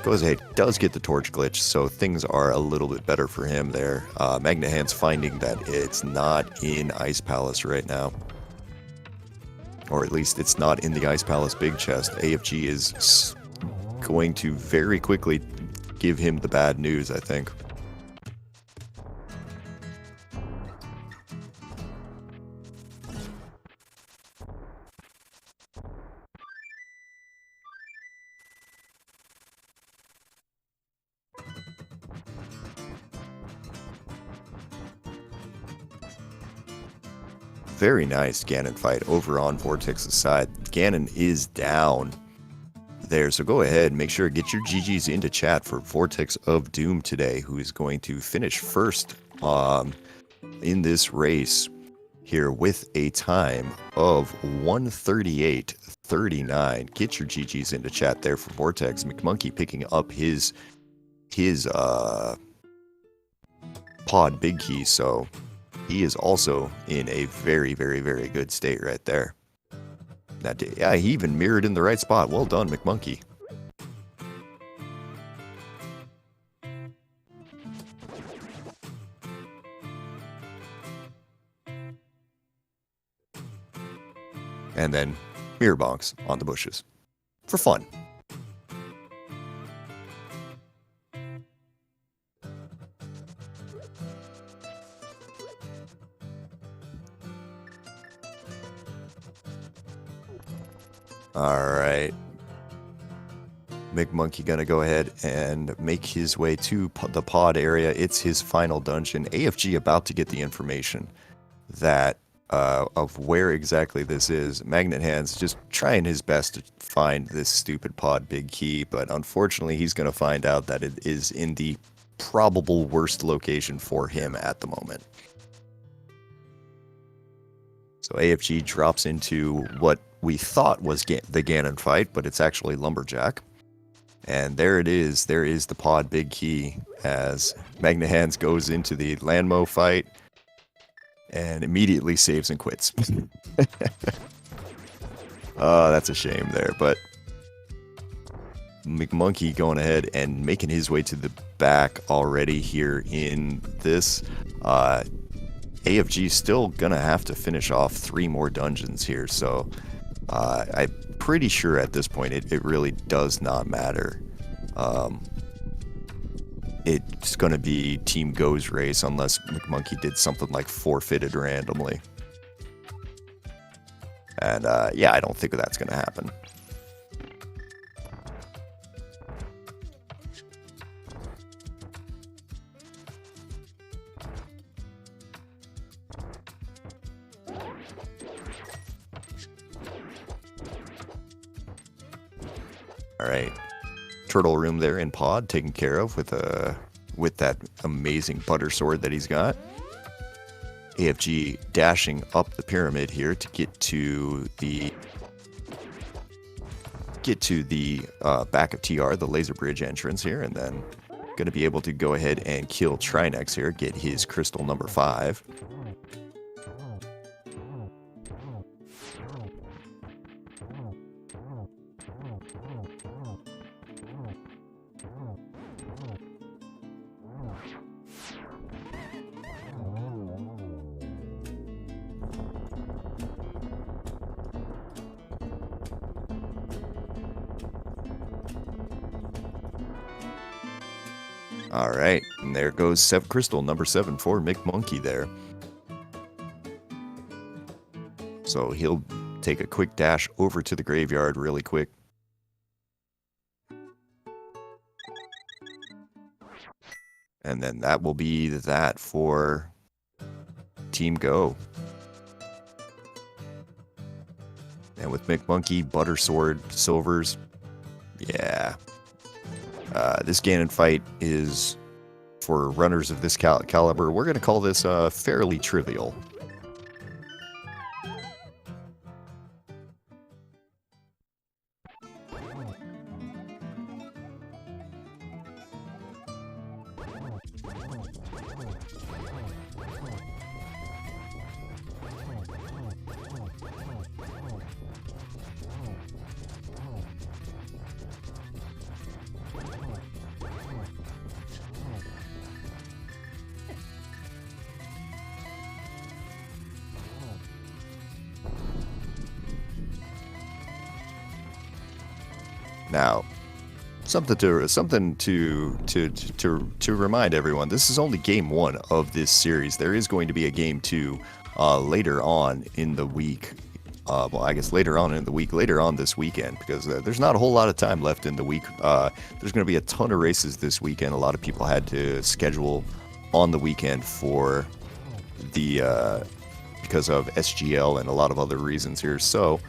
Goes ahead, does get the torch glitch, so things are a little bit better for him there. Magnet Hands finding that it's not in Ice Palace right now. Or at least it's not in the Ice Palace big chest. AFG is going to very quickly give him the bad news, I think. Very nice Ganon fight over on Vortex's side. Ganon is down there, so go ahead, make sure to get your GGs into chat for Vortex of Doom today, who is going to finish first in this race here with a time of 1:38:39. Get your GGs into chat there for Vortex. McMonkey picking up his pod big key, so he is also in a very, very, very good state right there. Yeah, he even mirrored in the right spot. Well done, McMonkey. And then mirror bonks on the bushes. For fun. Alright. McMonkey gonna go ahead and make his way to the pod area. It's his final dungeon. AFG about to get the information that of where exactly this is. Magnet Hands just trying his best to find this stupid pod big key, but unfortunately he's going to find out that it is in the probable worst location for him at the moment. So AFG drops into what we thought was the Ganon fight, but it's actually Lumberjack. And there it is. There is the pod big key as Magnet Hands goes into the Landmo fight and immediately saves and quits. Oh, that's a shame there. But McMonkey going ahead and making his way to the back already here in this. AFG still gonna have to finish off 3 more dungeons here, so I'm pretty sure at this point it really does not matter. It's gonna be Team Go's race unless McMonkey did something like forfeited randomly. And yeah, I don't think that's gonna happen. All right, turtle room there in pod taken care of with that amazing butter sword that he's got. AFG dashing up the pyramid here to get to the back of TR, the laser bridge entrance here, and then going to be able to go ahead and kill Trinex here, get his crystal number 5. All right, and there goes crystal number 7 for McMonkey there. So he'll take a quick dash over to the graveyard really quick. And then that will be that for Team Go. And with McMonkey, Butter Sword, Silvers, yeah. This Ganon fight is, for runners of this caliber, we're going to call this fairly trivial. Now, something to remind everyone, this is only game 1 of this series. There is going to be a game 2 later on in the week. Well, I guess later on this weekend, because there's not a whole lot of time left in the week. There's going to be a ton of races this weekend. A lot of people had to schedule on the weekend for the because of SGL and a lot of other reasons here. So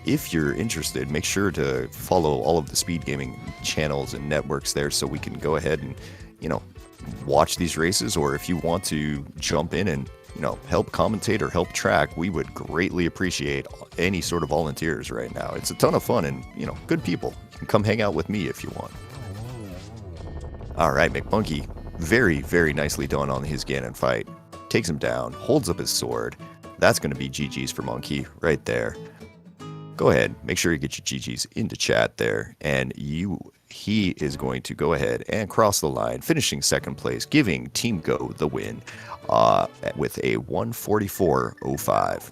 if you're interested, make sure to follow all of the SpeedGaming channels and networks there so we can go ahead and, watch these races. Or if you want to jump in and, help commentate or help track, we would greatly appreciate any sort of volunteers right now. It's a ton of fun and, good people. You can come hang out with me if you want. All right, McMonkey, very, very nicely done on his Ganon fight. Takes him down, holds up his sword. That's going to be GG's for Monkey right there. Go ahead, make sure you get your GG's into chat there, and he is going to go ahead and cross the line, finishing second place, giving Team Go the win with a 144.05.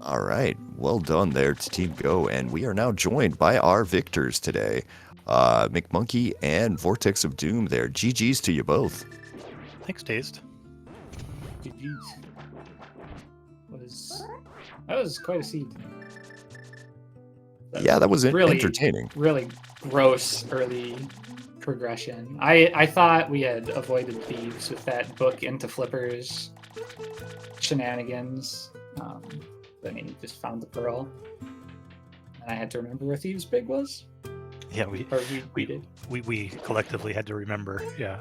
All right, well done there to Team Go, and we are now joined by our victors today, McMonkey and Vortex of Doom there. GG's to you both. Thanks, Dazed. That was quite a seed. Yeah, that was really entertaining. Really gross early progression. I thought we had avoided thieves with that book into flippers shenanigans. Then he just found the pearl, and I had to remember where Thieves' Big was. Yeah, we did. We collectively had to remember. Yeah,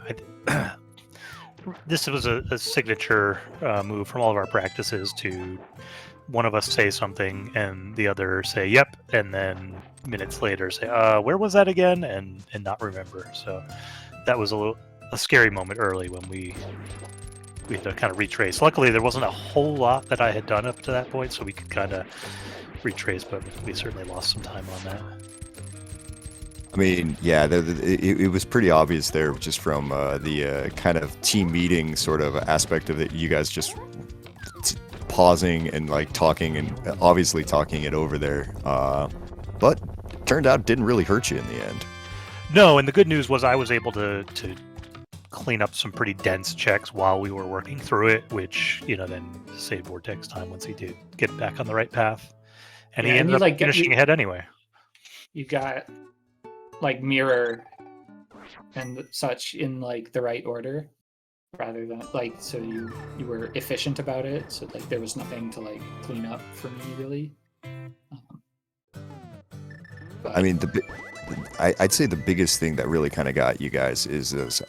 this was a signature move from all of our practices to one of us say something and the other say yep, and then minutes later say where was that again, and not remember. So that was a scary moment early when we had to kind of retrace. Luckily there wasn't a whole lot that I had done up to that point, so we could kind of retrace, but we certainly lost some time on that. I mean, yeah, it was pretty obvious there just from the kind of team meeting sort of aspect of it. You guys just pausing and like talking and obviously talking it over there. But turned out it didn't really hurt you in the end. No, and the good news was I was able to clean up some pretty dense checks while we were working through it, which, then saved Vortex time once he did get back on the right path. And he ended up finishing ahead anyway. You got like mirror and such in like the right order, rather than like, so you were efficient about it, so like there was nothing to like clean up for me really. I mean, I'd say the biggest thing that really kind of got you guys is this.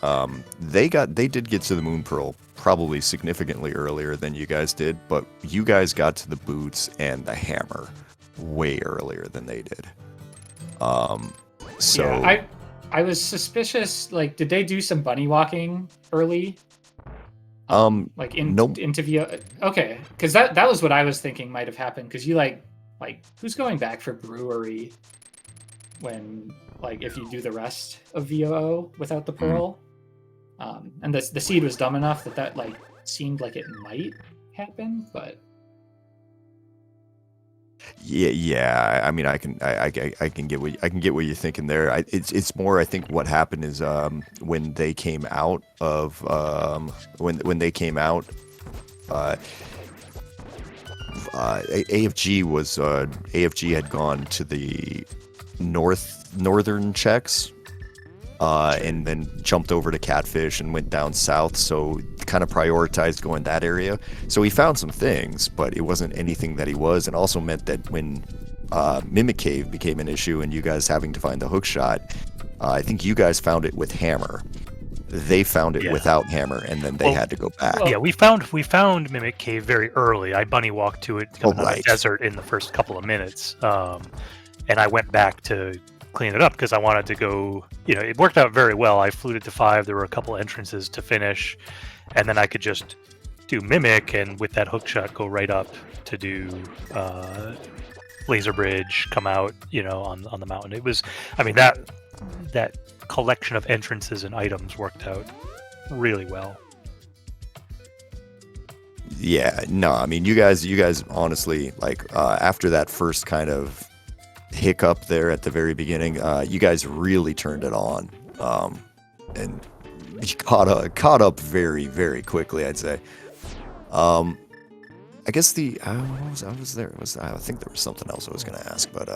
They did get to the Moon Pearl probably significantly earlier than you guys did, but you guys got to the boots and the hammer way earlier than they did. So yeah, I was suspicious. Like, did they do some bunny walking early? Like into VO. Okay, because that was what I was thinking might have happened. Because you like who's going back for brewery when like if you do the rest of VOO without the pearl, and the seed was dumb enough that like seemed like it might happen, but. Yeah. I mean, I can get what you're thinking there. It's more. I think what happened is when they came out of when they came out, AFG had gone to the northern checks, and then jumped over to Catfish and went down south. So kind of prioritized going that area. So he found some things, but it wasn't anything that he was, and also meant that when Mimic Cave became an issue and you guys having to find the hook shot, I think you guys found it with hammer. They found it without hammer, and then they had to go back. Yeah, we found Mimic Cave very early. I bunny walked to it on the desert in the first couple of minutes, and I went back to clean it up because I wanted to go. It worked out very well. I fluted to 5. There were a couple entrances to finish, and then I could just do Mimic, and with that hook shot go right up to do Laser Bridge, come out, on the mountain. It was, I mean, that collection of entrances and items worked out really well. Yeah, no, I mean, you guys honestly, like, after that first kind of hiccup there at the very beginning, you guys really turned it on, and you caught up very, very quickly, I'd say. I guess I was there. I think there was something else I was going to ask, but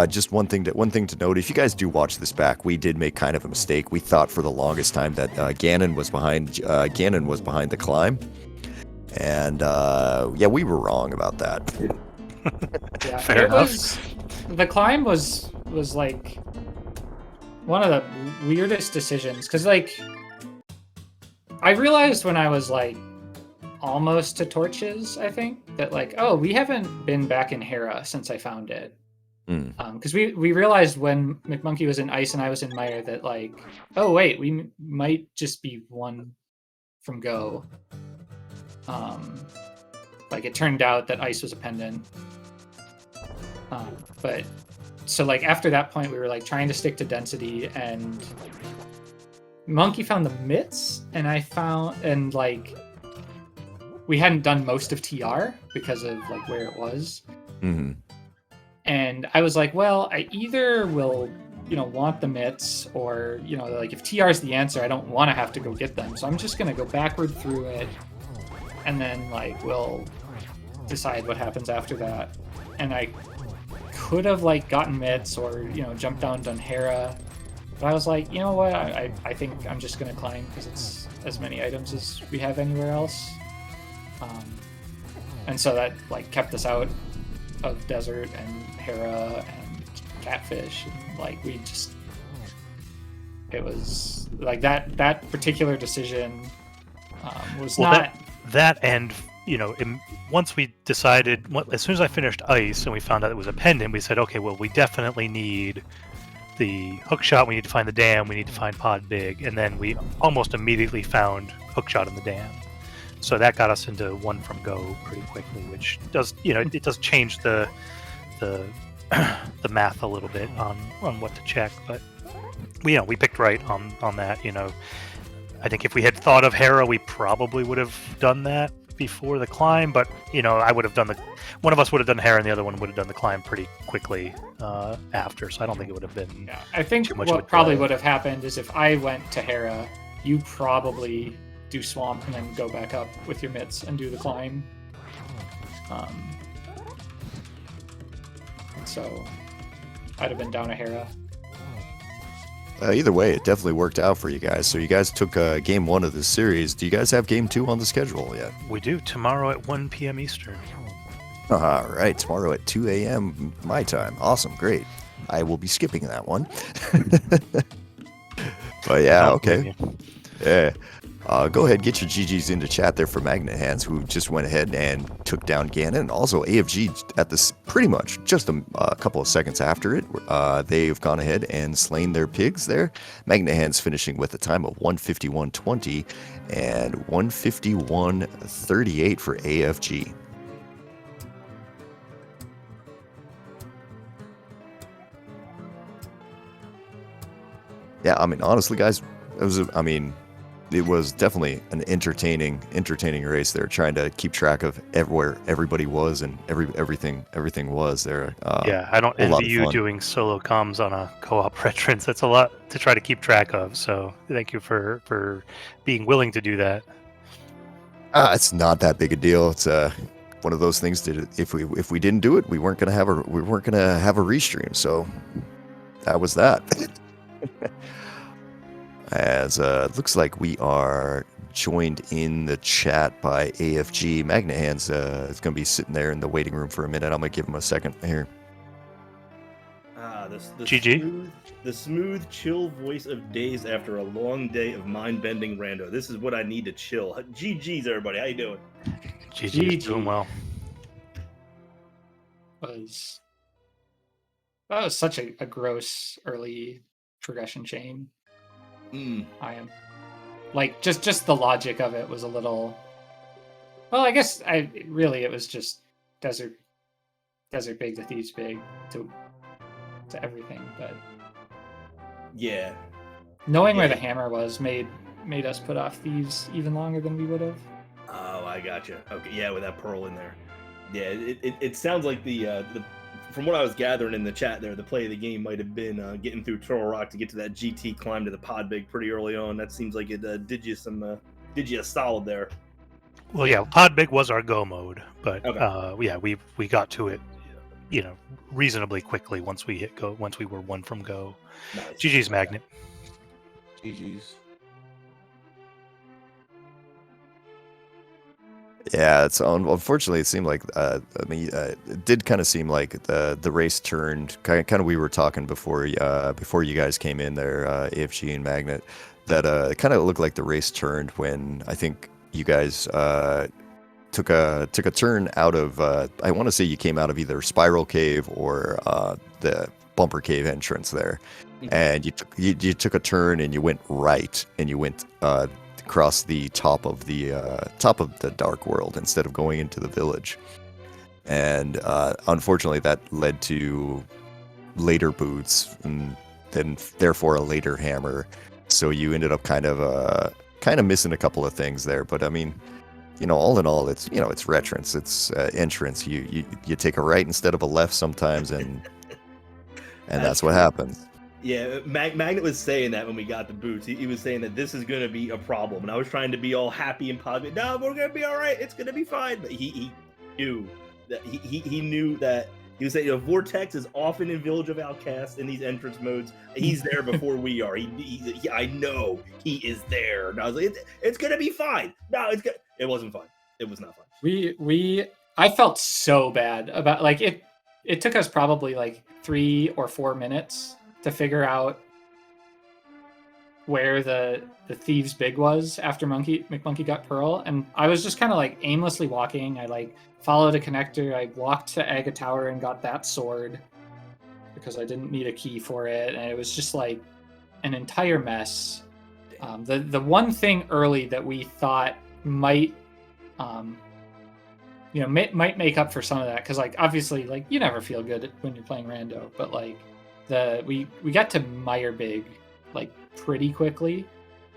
just one thing to note. If you guys do watch this back, we did make kind of a mistake. We thought for the longest time that Ganon was behind the climb, and we were wrong about that. Yeah, fair enough. The climb was like one of the weirdest decisions, because like I realized when I was like almost to Torches, I think, that like, oh, we haven't been back in Hera since I found it. Because we realized when McMonkey was in Ice and I was in Mire that like, oh wait, we might just be one from Go. Like it turned out that Ice was a pendant. But so like after that point we were like trying to stick to density, and Monkey found the mitts, and I found, and like we hadn't done most of TR because of like where it was. Mm-hmm. And I was like, well, I either will, want the mitts, or, like if TR is the answer, I don't want to have to go get them. So I'm just going to go backward through it and then like we'll decide what happens after that. And I could have like gotten mitts or jumped down, done Hera, but I was like, you know what? I think I'm just gonna climb because it's as many items as we have anywhere else. And so that like kept us out of desert and Hera and catfish, and like it was like that particular decision was not that and once we decided, as soon as I finished ice and we found out it was a pendant, we said, okay, well, we definitely need the hookshot, we need to find the dam, we need to find pod big, and then we almost immediately found hookshot in the dam. So that got us into one from go pretty quickly, which does, it does change the math a little bit on what to check, but we picked right on that. I think if we had thought of Hera, we probably would have done that before the climb, but I would have done one of us would have done Hera and the other one would have done the climb pretty quickly after, so I don't think it would have been I think too much what probably would have happened is if I went to Hera, you probably do swamp and then go back up with your mitts and do the climb. So I'd have been down a Hera. Either way, it definitely worked out for you guys. So you guys took game 1 of this series. Do you guys have game 2 on the schedule yet? We do, tomorrow at 1 p.m. Eastern. All right, tomorrow at 2 a.m. my time. Awesome, great. I will be skipping that one. But yeah, okay. Yeah. Go ahead, get your GGs into chat there for Magnet Hands, who just went ahead and took down Ganon. And also AFG at this pretty much just a couple of seconds after it. They've gone ahead and slain their pigs there. Magnet Hands finishing with a time of 151.20 and 151.38 for AFG. Yeah, I mean, honestly, guys, it was definitely an entertaining race there, trying to keep track of where everybody was and everything was there. Yeah, I don't envy you doing solo comms on a co-op entrance. That's a lot to try to keep track of. So thank you for being willing to do that. It's not that big a deal. It's one of those things that if we didn't do it, we weren't gonna have a restream. So that was that. As it looks like we are joined in the chat by AFG. Magnet Hands is going to be sitting there in the waiting room for a minute. I'm going to give him a second here. GG. The smooth, chill voice of days after a long day of mind-bending rando. This is what I need to chill. GG's, everybody. How you doing? GG's doing well. That was such a gross early progression chain. I am like just the logic of it was a little. Well, I guess it was just desert big to thieves big to everything, but yeah, knowing where the hammer was made us put off thieves even longer than we would have. Oh, I gotcha. Okay, yeah, with that pearl in there. Yeah, it sounds like the from what I was gathering in the chat there, the play of the game might have been getting through Turtle Rock to get to that GT climb to the pod big pretty early on. That seems like it did you a solid there. Well, yeah, pod big was our go mode, but okay. Yeah, we got to it, reasonably quickly once we hit go. Once we were 1 from go. Nice. GG's Magnet. GG's. Yeah, it's unfortunately it seemed like it did kind of seem like the race turned kind of we were talking before you guys came in there, AFG and Magnet, that it kind of looked like the race turned when I think you guys took a turn out of I want to say you came out of either Spiral Cave or the Bumper Cave entrance there, and you took a turn and you went right and you went across the top of the Dark World instead of going into the village, and unfortunately that led to later boots and then therefore a later hammer. So you ended up kind of missing a couple of things there. But I mean, all in all, it's it's retrance, it's entrance. You take a right instead of a left sometimes, and that's what happens. Yeah, Magnet was saying that when we got the boots. He was saying that this is going to be a problem. And I was trying to be all happy and positive. No, we're going to be all right. It's going to be fine. But he knew that he knew that he was saying, Vortex is often in Village of Outcasts in these entrance modes. He's there before we are. I know he is there. And I was like, it's going to be fine. No, it's good. It wasn't fine. It was not fun. I felt so bad about like it. It took us probably like 3 or 4 minutes to figure out where the thieves' big was after McMonkey got Pearl, and I was just kind of like aimlessly walking. I like followed a connector. I walked to Aga Tower and got that sword because I didn't need a key for it, and it was just like an entire mess. The one thing early that we thought might might make up for some of that, because like obviously like you never feel good when you're playing rando, but like we got to Meyerbeek like pretty quickly.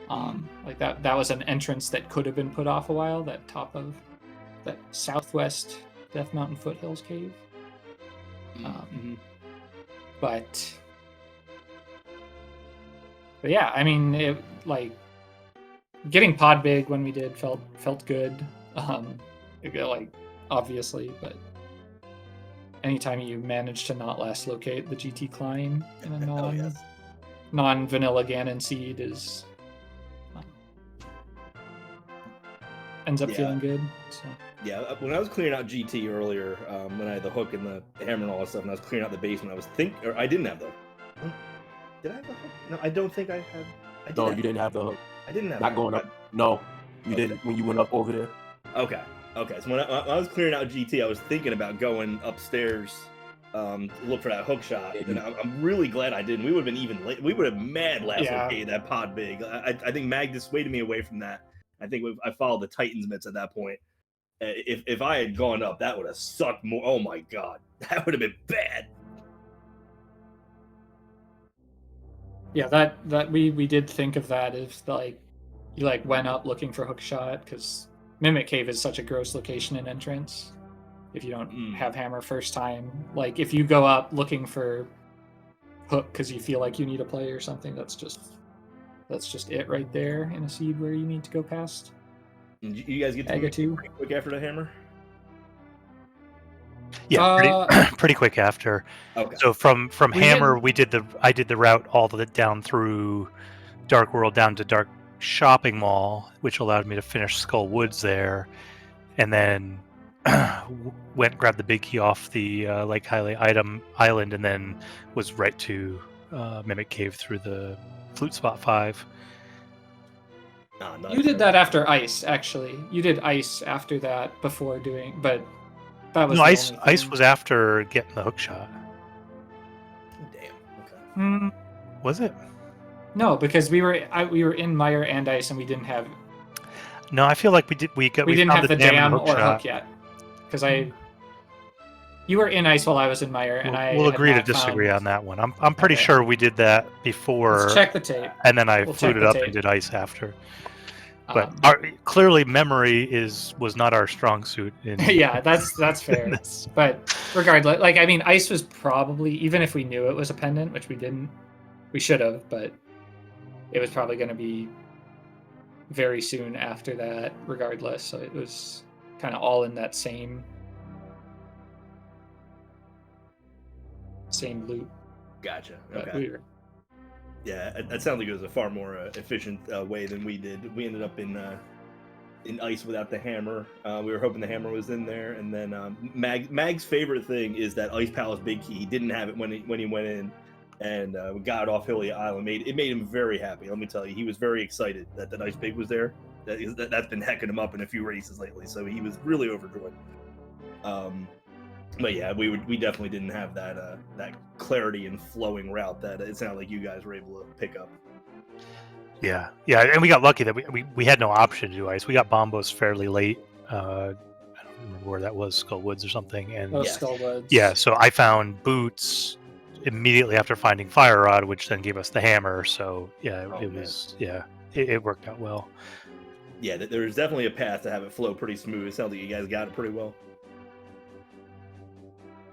Like that was an entrance that could have been put off a while, that top of that southwest Death Mountain Foothills cave. But yeah, I mean, it like getting pod big when we did felt good. Like obviously, but anytime you manage to not last locate the GT climb in a non-vanilla Ganon seed is ends up feeling good. So. Yeah, when I was clearing out GT earlier, when I had the hook and the hammer and all that stuff, and I was clearing out the basement, I didn't have the. Did I have the hook? No, I don't think I had. No, you didn't have the hook. I didn't have. Not going up. No, you didn't when you went up over there. Okay. So when I was clearing out GT, I was thinking about going upstairs, to look for that hook shot, and I'm really glad I didn't. We would have been even late. We would have mad last located that pod big. I think Mag dissuaded me away from that. I think I followed the Titans mitts at that point. If I had gone up, that would have sucked more. Oh my god, that would have been bad. Yeah, that we did think of that if like you like went up looking for hook shot, because Mimic Cave is such a gross location and entrance. If you don't have hammer first time, like if you go up looking for hook because you feel like you need a play or something, that's just it right there in a seed where you need to go past. And you guys get to pretty quick after the hammer? Yeah, pretty quick after. Okay. So from hammer, I did the route all the way down through Dark World down to Dark Shopping Mall, which allowed me to finish Skull Woods there, and then went and grabbed the big key off the Lake Highlight Island, and then was right to Mimic Cave through the Flute Spot 5. Nice. You did that after Ice, actually. You did Ice after that before doing, but that was Ice was after getting the hook shot. Damn. Okay. Was it? No, because we were in Meyer and Ice, and we didn't have. No, I feel like we did. We didn't have the jam or shot. hook yet, because you were in Ice while I was in Meyer, and we'll agree to disagree on that one. I'm pretty sure we did that before. Let's check the tape, and then I fluted up and did Ice after. But clearly, memory was not our strong suit. Yeah, that's fair. But regardless, like I mean, Ice was probably, even if we knew it was a pendant, which we didn't, we should have, but it was probably going to be very soon after that, regardless. So it was kind of all in that same loop. Gotcha. But okay. Yeah, that sounds like it was a far more efficient way than we did. We ended up in Ice without the hammer. We were hoping the hammer was in there, and then Mag's favorite thing is that Ice Palace big key. He didn't have it when he went in, and we got it off Hilliard Island. It made him very happy. Let me tell you, he was very excited that the Ice Big was there. That's been hecking him up in a few races lately, so he was really overjoyed. But yeah, we definitely didn't have that clarity and flowing route that it sounded like you guys were able to pick up. Yeah, and we got lucky that we had no option to do Ice. We got Bombos fairly late. I don't remember where that was, Skull Woods or something. And Skull Woods. Yeah, so I found Boots immediately after finding Fire Rod, which then gave us the hammer. So yeah, it worked out well. Yeah, there's definitely a path to have it flow pretty smooth. It sounds like you guys got it pretty well.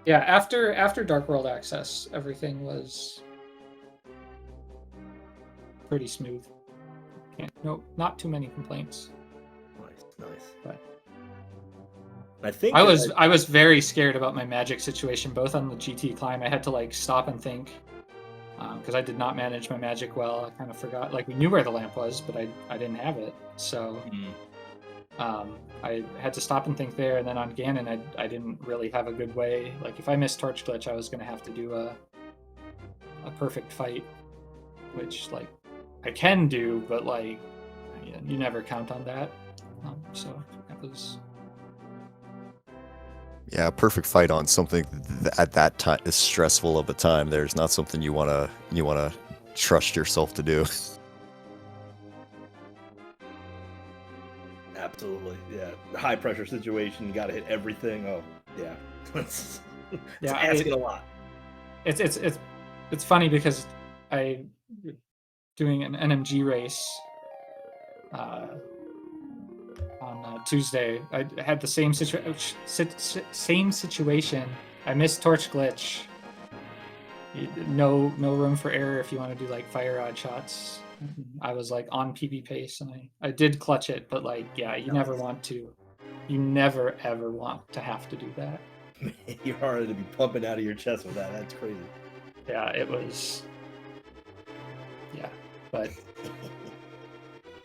Yeah, after Dark World access, everything was pretty smooth. Not too many complaints. Nice. But I think I was very scared about my magic situation, both on the GT climb. I had to like stop and think because I did not manage my magic well. I kind of forgot. Like we knew where the lamp was, but I didn't have it. So I had to stop and think there. And then on Ganon, I didn't really have a good way. Like if I missed Torch Glitch, I was going to have to do a perfect fight, which like I can do, but like you never count on that. So that was. Yeah, perfect fight on something at that time is stressful of a time. There's not something you wanna trust yourself to do. Absolutely, yeah. High pressure situation, you got to hit everything. Oh, yeah. It's asking a lot. It's funny because I doing an NMG race on Tuesday. I had the same situation. I missed Torch Glitch. No room for error if you want to do like fire rod shots. I was like on PB pace and I did clutch it, but like yeah, you never ever want to have to do that. You're hard to be pumping out of your chest with that. That's crazy. Yeah, it was. Yeah, but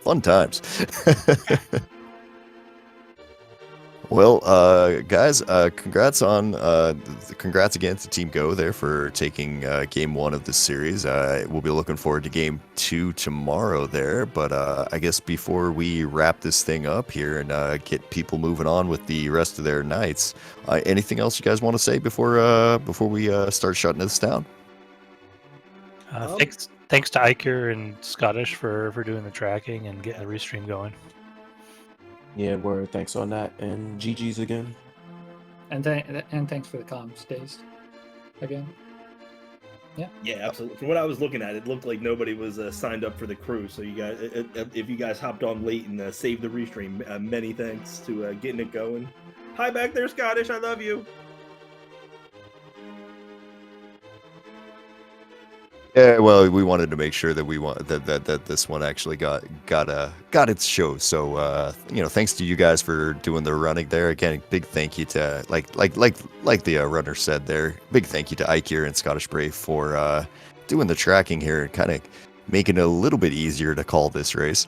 Fun times. Well, guys, congrats again to Team Go there for taking game 1 of this series. We'll be looking forward to game 2 tomorrow there. But I guess before we wrap this thing up here and get people moving on with the rest of their nights, anything else you guys want to say before we start shutting this down? Thanks to Iker and Scottish for doing the tracking and getting the restream going. Yeah, word. Thanks on that, and GG's again. And thanks for the comms, Days. Again. Yeah, absolutely. From what I was looking at, it looked like nobody was signed up for the crew. So you guys, if you guys hopped on late and saved the restream, many thanks to getting it going. Hi back there, Scottish. I love you. Yeah, well, we wanted to make sure that that this one actually got its show. So thanks to you guys for doing the running there. Again, big thank you to like the runner said there. Big thank you to Iker and Scottish Brave for doing the tracking here and kind of making it a little bit easier to call this race.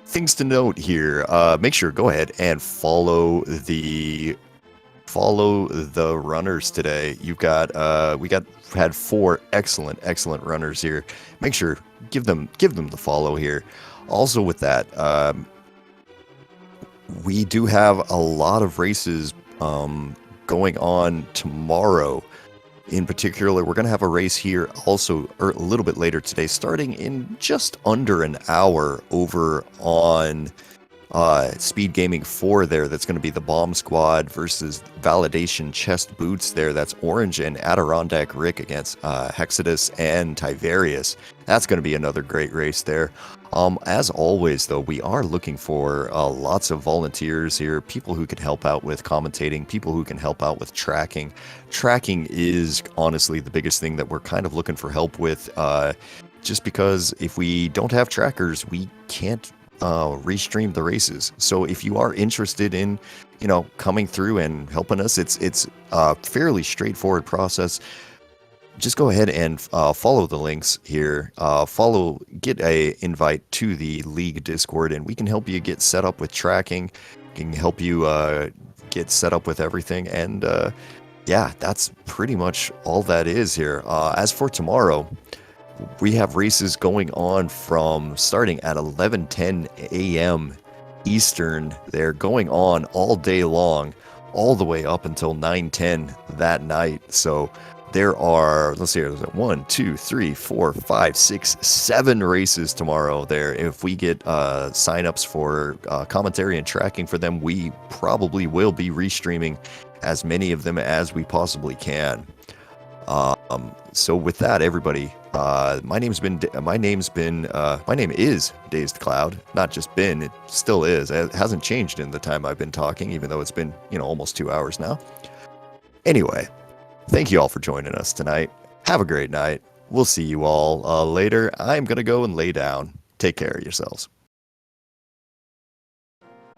Things to note here. Make sure go ahead and follow the runners today. You've got had 4 excellent runners here. Make sure give them the follow here. Also with that, we do have a lot of races going on tomorrow. In particular, we're going to have a race here also a little bit later today, starting in just under an hour over on SpeedGaming 4 there. That's going to be the Bomb Squad versus Validation Chest Boots there. That's Orange and Adirondack Rick against Hexodus and Tiverius. That's going to be another great race there. As always, though, we are looking for lots of volunteers here, people who can help out with commentating, people who can help out with tracking. Tracking is honestly the biggest thing that we're kind of looking for help with, just because if we don't have trackers, we can't restream the races. So if you are interested in coming through and helping us, it's a fairly straightforward process. Just go ahead and follow the links here, get a invite to the league Discord, and we can help you get set up with tracking, can help you get set up with everything. And yeah, that's pretty much all that is here. As for tomorrow, we have races going on from starting at 11:10 a.m. Eastern. They're going on all day long, all the way up until 9:10 that night. So there are, let's see, there's 1, 2, 3, 4, 5, 6, 7 races tomorrow there. If we get signups for commentary and tracking for them, we probably will be restreaming as many of them as we possibly can. So with that, everybody, my name is Dazed Cloud. Not just been, it still is. It hasn't changed in the time I've been talking, even though it's been, almost 2 hours now. Anyway, thank you all for joining us tonight. Have a great night. we'll see you all later. I'm going to go and lay down. Take care of yourselves.